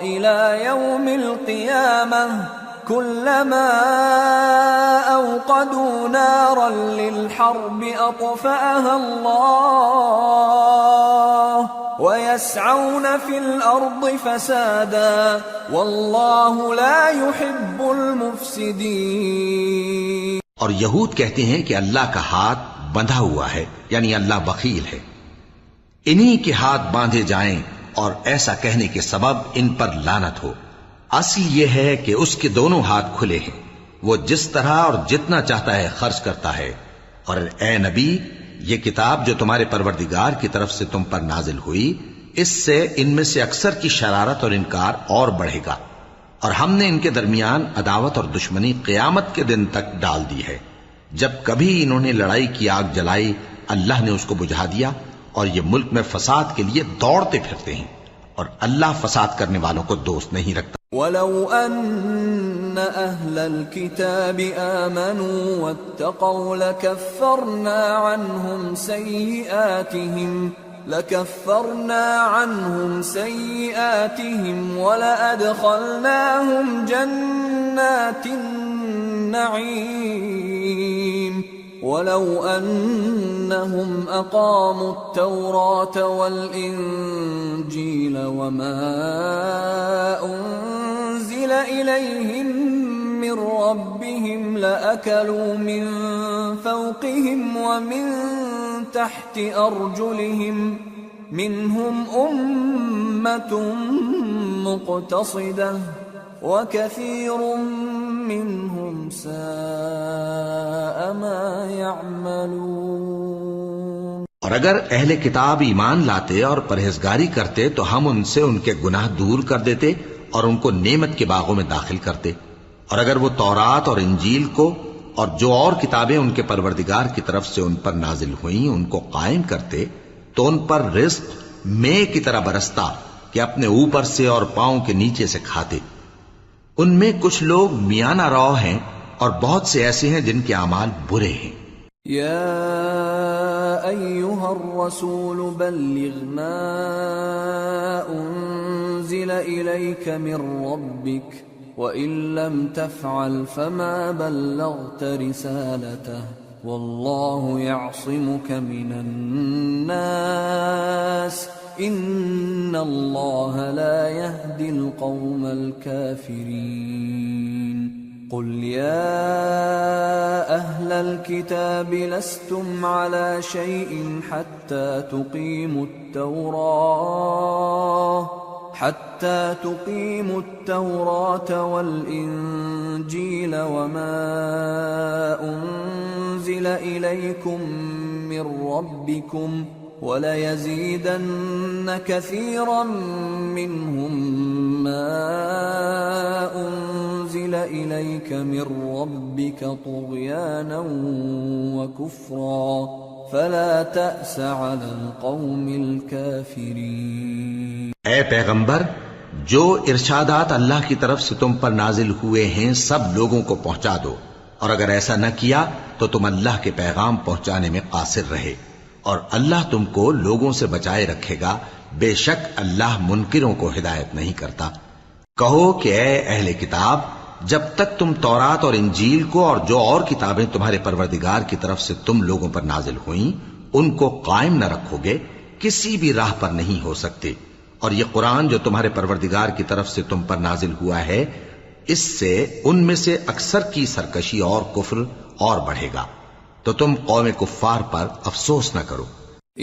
إلى يوم القيامة كلما أوقدوا نارا للحرب أطفأها الله ويسعون في الأرض فسادا والله لا يحب المفسدين. اور یہود کہتے ہیں کہ اللہ کا ہاتھ بندھا ہوا ہے، یعنی اللہ بخیل ہے. انہی کے ہاتھ باندھے جائیں اور ایسا کہنے کے سبب ان پر لعنت ہو. اصل یہ ہے کہ اس کے دونوں ہاتھ کھلے ہیں، وہ جس طرح اور جتنا چاہتا ہے خرچ کرتا ہے. اور اے نبی، یہ کتاب جو تمہارے پروردگار کی طرف سے تم پر نازل ہوئی، اس سے ان میں سے اکثر کی شرارت اور انکار اور بڑھے گا، اور ہم نے ان کے درمیان عداوت اور دشمنی قیامت کے دن تک ڈال دی ہے. جب کبھی انہوں نے لڑائی کی آگ جلائی، اللہ نے اس کو بجھا دیا، اور یہ ملک میں فساد کے لیے دوڑتے پھرتے ہیں، اور اللہ فساد کرنے والوں کو دوست نہیں رکھتا. وَلَوْ أَنَّ أَهْلَ الْكِتَابِ آمَنُوا وَاتَّقَوْا لَكَفَّرْنَا عَنْهُمْ سَيِّئَاتِهِمْ وَلَأَدْخَلْنَاهُمْ جَنَّاتِ النَّعِيمِ وَلَوْ أَنَّهُمْ أَقَامُوا التَّوْرَاةَ وَالْإِنْجِيلَ وَمَا أُنْزِلَ إِلَيْهِمْ مِنْ رَبِّهِمْ لَأَكَلُوا مِنْ فَوْقِهِمْ وَمِنْ تحت أرجلهم منهم أمة مقتصدة وكثير منهم ساء ما يعملون. اور اگر اہل کتاب ایمان لاتے اور پرہیزگاری کرتے تو ہم ان سے ان کے گناہ دور کر دیتے اور ان کو نعمت کے باغوں میں داخل کرتے. اور اگر وہ تورات اور انجیل کو اور جو اور کتابیں ان کے پروردگار کی طرف سے ان پر نازل ہوئیں ان کو قائم کرتے تو ان پر رزق مے کی طرح برستا کہ اپنے اوپر سے اور پاؤں کے نیچے سے کھاتے. ان میں کچھ لوگ میانہ رو ہیں اور بہت سے ایسے ہیں جن کے اعمال برے ہیں. یا ایھا الرسول بلغ ما انزل الیک من ربک وَإِن لَّمْ تَفْعَلْ فَمَا بَلَّغْتَ رِسَالَتَهُ وَاللَّهُ يَعْصِمُكَ مِنَ النَّاسِ إِنَّ اللَّهَ لَا يَهْدِي الْقَوْمَ الْكَافِرِينَ. قُلْ يَا أَهْلَ الْكِتَابِ لَسْتُمْ عَلَى شَيْءٍ حَتَّى تُقِيمُوا التَّوْرَاةَ حتى تقيموا التوراة والإنجيل وما أنزل إليكم من ربكم وَلَيَزِيدَنَّ كَثِيرًا مِّنْهُمْ مَا أُنزِلَ إِلَيْكَ مِن رَّبِّكَ طُغْيَانًا وَكُفْرًا فَلَا تَأْسَ عَلَى الْقَوْمِ الْكَافِرِينَ۔ اے پیغمبر، جو ارشادات اللہ کی طرف سے تم پر نازل ہوئے ہیں سب لوگوں کو پہنچا دو، اور اگر ایسا نہ کیا تو تم اللہ کے پیغام پہنچانے میں قاصر رہے، اور اللہ تم کو لوگوں سے بچائے رکھے گا، بے شک اللہ منکروں کو ہدایت نہیں کرتا۔ کہو کہ اے اہل کتاب، جب تک تم تورات اور انجیل کو اور جو اور کتابیں تمہارے پروردگار کی طرف سے تم لوگوں پر نازل ہوئیں ان کو قائم نہ رکھو گے، کسی بھی راہ پر نہیں ہو سکتے، اور یہ قرآن جو تمہارے پروردگار کی طرف سے تم پر نازل ہوا ہے، اس سے ان میں سے اکثر کی سرکشی اور کفر اور بڑھے گا، تو تم قوم کفار پر افسوس نہ کرو۔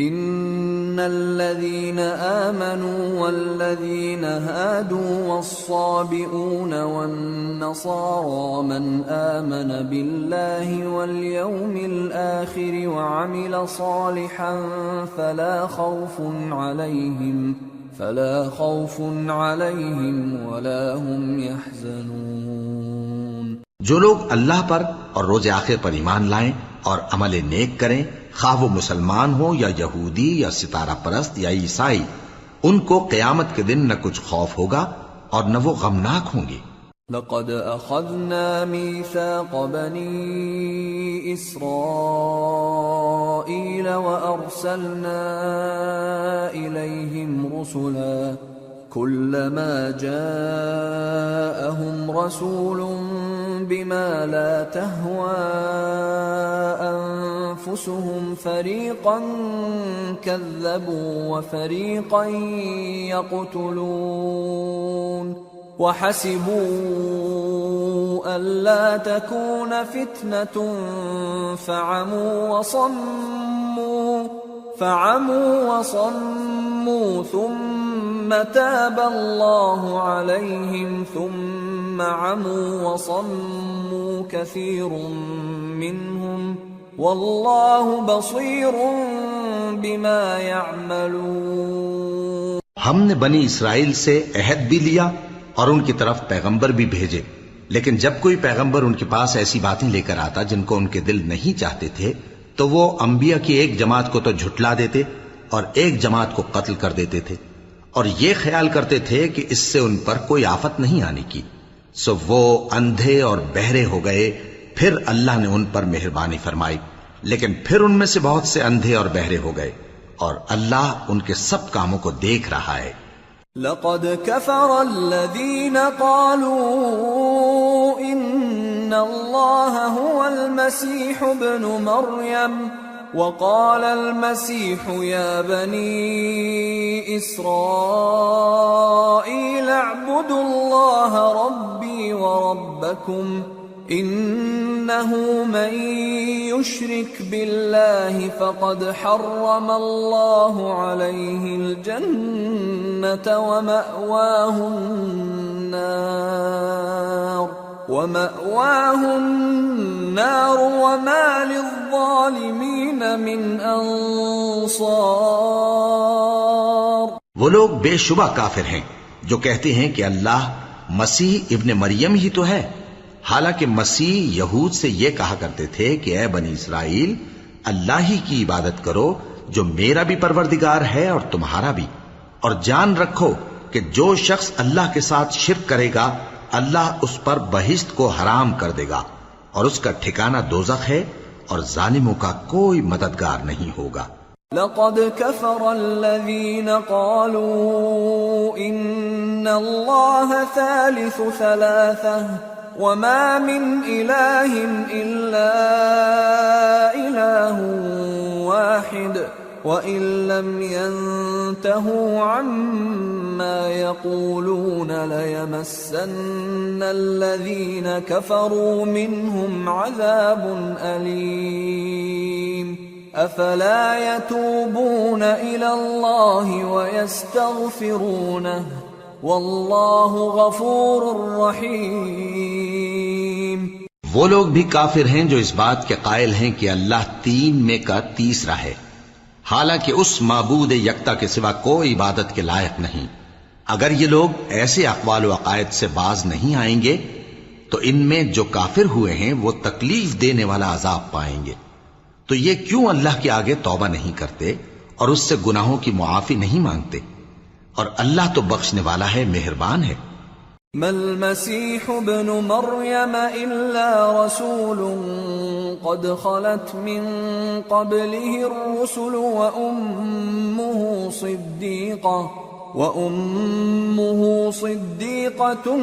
ان الذين آمنوا والذين هادوا والصابئون والنصارى من آمن بالله واليوم الآخر وعمل صالحا فلا خوف عليهم ولا هم يحزنون۔ جو لوگ اللہ پر اور روز آخر پر ایمان لائیں اور عمل نیک کریں، خواہ وہ مسلمان ہو یا یہودی یا ستارہ پرست یا عیسائی، ان کو قیامت کے دن نہ کچھ خوف ہوگا اور نہ وہ غمناک ہوں گے۔ لقد اخذنا ميثاق بني اسرائيل وارسلنا اليهم رسلا كلما جاءهم رسول بما لا تهوى أنفسهم فريقا كذبوا وفريقا يقتلون وحسبوا ألا تكون فتنة فعموا وصموا ثم تاب الله عليهم ثم عموا وصموا كثير منهم والله بصير بما يعملون۔ ہم نے بنی اسرائیل سے عہد بھی لیا اور ان کی طرف پیغمبر بھی بھیجے، لیکن جب کوئی پیغمبر ان کے پاس ایسی باتیں لے کر آتا جن کو ان کے دل نہیں چاہتے تھے تو وہ انبیاء کی ایک جماعت کو تو جھٹلا دیتے اور ایک جماعت کو قتل کر دیتے تھے، اور یہ خیال کرتے تھے کہ اس سے ان پر کوئی آفت نہیں آنے کی، سو وہ اندھے اور بہرے ہو گئے۔ پھر اللہ نے ان پر مہربانی فرمائی، لیکن پھر ان میں سے بہت سے اندھے اور بہرے ہو گئے، اور اللہ ان کے سب کاموں کو دیکھ رہا ہے۔ لقد كفر الذين قالوا ان الله هو المسيح ابن مريم وقال المسيح يا بني إسرائيل اعبدوا الله ربي وربكم إنه من يشرك بالله فقد حرم الله عليه الجنة ومأواه النار وما للظالمين من انصار۔ وہ لوگ بے شبہ کافر ہیں جو کہتے ہیں کہ اللہ مسیح ابن مریم ہی تو ہے، حالانکہ مسیح یہود سے یہ کہا کرتے تھے کہ اے بنی اسرائیل، اللہ ہی کی عبادت کرو جو میرا بھی پروردگار ہے اور تمہارا بھی، اور جان رکھو کہ جو شخص اللہ کے ساتھ شرک کرے گا اللہ اس پر بہشت کو حرام کر دے گا، اور اس کا ٹھکانہ دوزخ ہے، اور ظالموں کا کوئی مددگار نہیں ہوگا۔ لقد كفر الذين قالوا ان الله ثالث ثلاثة وما من إله إلا إله واحد وإن لم ينتهوا عما يقولون ليمسن الذين كفروا منهم عذاب أليم أفلا يتوبون إلى الله ويستغفرونه واللہ غفور رحیم. وہ لوگ بھی کافر ہیں جو اس بات کے قائل ہیں کہ اللہ تین میں کا تیسرا ہے، حالانکہ اس معبود یکتا کے سوا کوئی عبادت کے لائق نہیں. اگر یہ لوگ ایسے اقوال و عقائد سے باز نہیں آئیں گے تو ان میں جو کافر ہوئے ہیں وہ تکلیف دینے والا عذاب پائیں گے. تو یہ کیوں اللہ کے آگے توبہ نہیں کرتے اور اس سے گناہوں کی معافی نہیں مانگتے؟ اور اللہ تو بخشنے والا ہے، مہربان ہے. ما المسيح ابن مريم إلا رسول قد خلت من قبله الرسل وأمه صديقة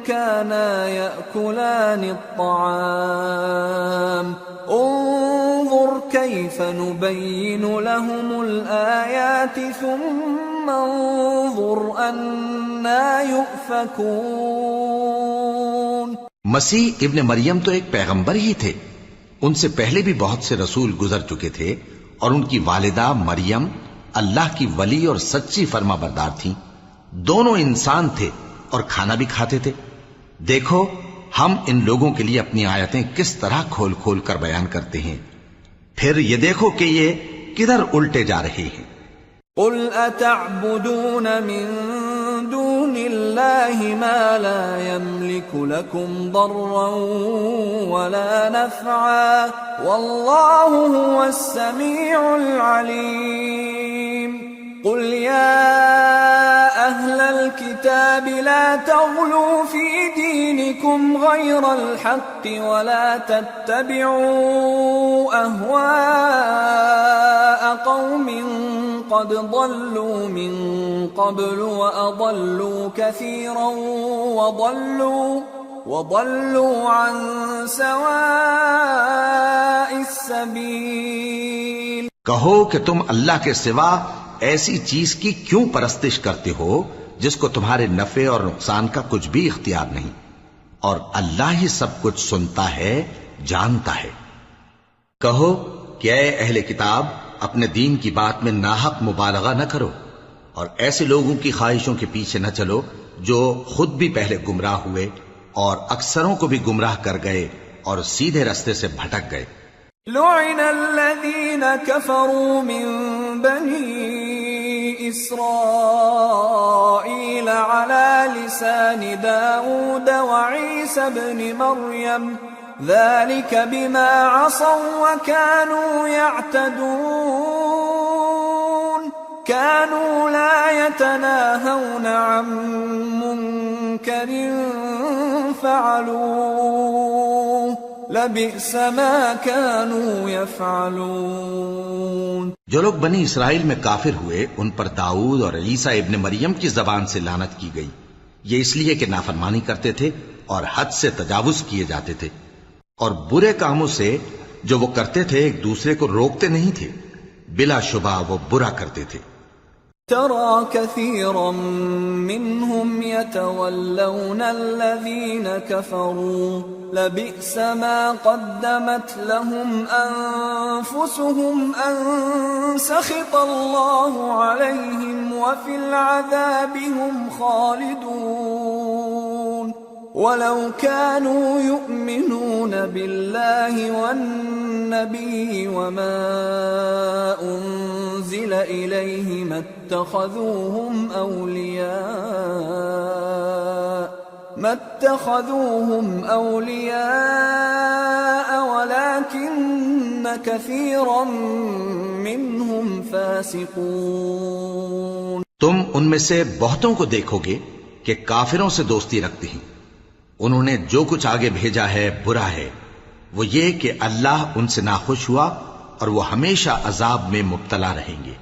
كانا يأكلان الطعام انظر كيف نبين لهم الآيات ثم انظر أنا يؤفكون. مسیح ابن مریم تو ایک پیغمبر ہی تھے، ان سے پہلے بھی بہت سے رسول گزر چکے تھے، اور ان کی والدہ مریم اللہ کی ولی اور سچی فرما بردار تھیں. دونوں انسان تھے اور کھانا بھی کھاتے تھے. دیکھو ہم ان لوگوں کے لیے اپنی آیتیں کس طرح کھول کھول کر بیان کرتے ہیں، پھر یہ دیکھو کہ یہ کدھر الٹے جا رہے ہیں. قل اتعبدون من دون الله ما لا يملك لكم ضرا ولا نفعا والله هو السميع العليم. قل يا أهل الكتاب لا تغلوا في دينكم غير الحق ولا تتبعوا أهواء قوم قد ضلوا من قبل وأضلوا كثيرا وضلوا عن سواء السبيل. کہو کہ تم اللہ کے سوا ایسی چیز کی کیوں پرستش کرتے ہو جس کو تمہارے نفع اور نقصان کا کچھ بھی اختیار نہیں، اور اللہ ہی سب کچھ سنتا ہے، جانتا ہے. کہو کہ اے اہل کتاب اپنے دین کی بات میں ناحق مبالغہ نہ کرو، اور ایسے لوگوں کی خواہشوں کے پیچھے نہ چلو جو خود بھی پہلے گمراہ ہوئے اور اکثروں کو بھی گمراہ کر گئے اور سیدھے رستے سے بھٹک گئے. لعن الذين كفروا من بني إسرائيل على لسان داود وعيسى بن مريم ذلك بما عصوا وكانوا يعتدون كانوا لا يتناهون عن منكر فعلوه لبئس ما كانوا يفعلون. جو لوگ بنی اسرائیل میں کافر ہوئے ان پر داؤد اور عیسیٰ ابن مریم کی زبان سے لعنت کی گئی، یہ اس لیے کہ نافرمانی کرتے تھے اور حد سے تجاوز کیے جاتے تھے، اور برے کاموں سے جو وہ کرتے تھے ایک دوسرے کو روکتے نہیں تھے، بلا شبہ وہ برا کرتے تھے. ترى كثيرا منهم يتولون الذين كفروا لبئس ما قدمت لهم أنفسهم أن سخط الله عليهم وفي العذاب هم خالدون. ولو كانوا يؤمنون بالله والنبي وما أنزل إليه ما اتخذوهم أولياء ولكن كثيرا منهم فاسقون. تم ان میں سے بہتوں کو دیکھو گے کہ کافروں سے دوستی رکھتے ہیں، انہوں نے جو کچھ آگے بھیجا ہے برا ہے، وہ یہ کہ اللہ ان سے ناخوش ہوا اور وہ ہمیشہ عذاب میں مبتلا رہیں گے.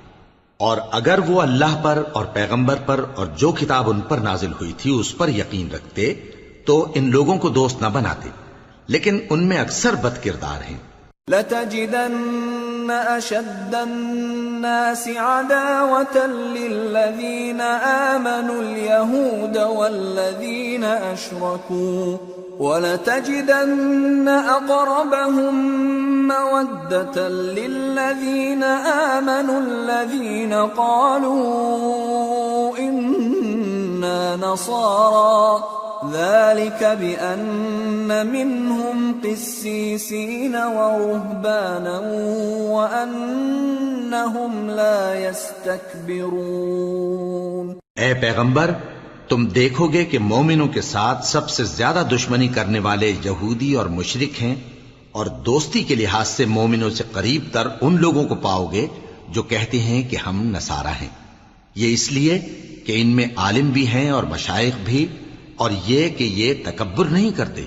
اور اگر وہ اللہ پر اور پیغمبر پر اور جو کتاب ان پر نازل ہوئی تھی اس پر یقین رکھتے تو ان لوگوں کو دوست نہ بناتے، لیکن ان میں اکثر بد کردار ہیں. لَتَجِدَنَّ أَشَدَّ النَّاسِ عَدَاوَةً لِّلَّذِينَ آمَنُوا الْيَهُودَ وَالَّذِينَ أَشْرَكُوا وَلَتَجِدَنَّ أَقْرَبَهُم مَّوَدَّةً لِّلَّذِينَ آمَنُوا الَّذِينَ قَالُوا إِنَّ إنا نصارى ذلك بأن منهم قسيسين ورهبانا وأنهم لا يستكبرون. اے پیغمبر، تم دیکھو گے کہ مومنوں کے ساتھ سب سے زیادہ دشمنی کرنے والے یہودی اور مشرک ہیں، اور دوستی کے لحاظ سے مومنوں سے قریب تر ان لوگوں کو پاؤ گے جو کہتے ہیں کہ ہم نصارہ ہیں. یہ اس لیے کہ ان میں عالم بھی ہیں اور مشائخ بھی، اور یہ کہ یہ تکبر نہیں کرتے.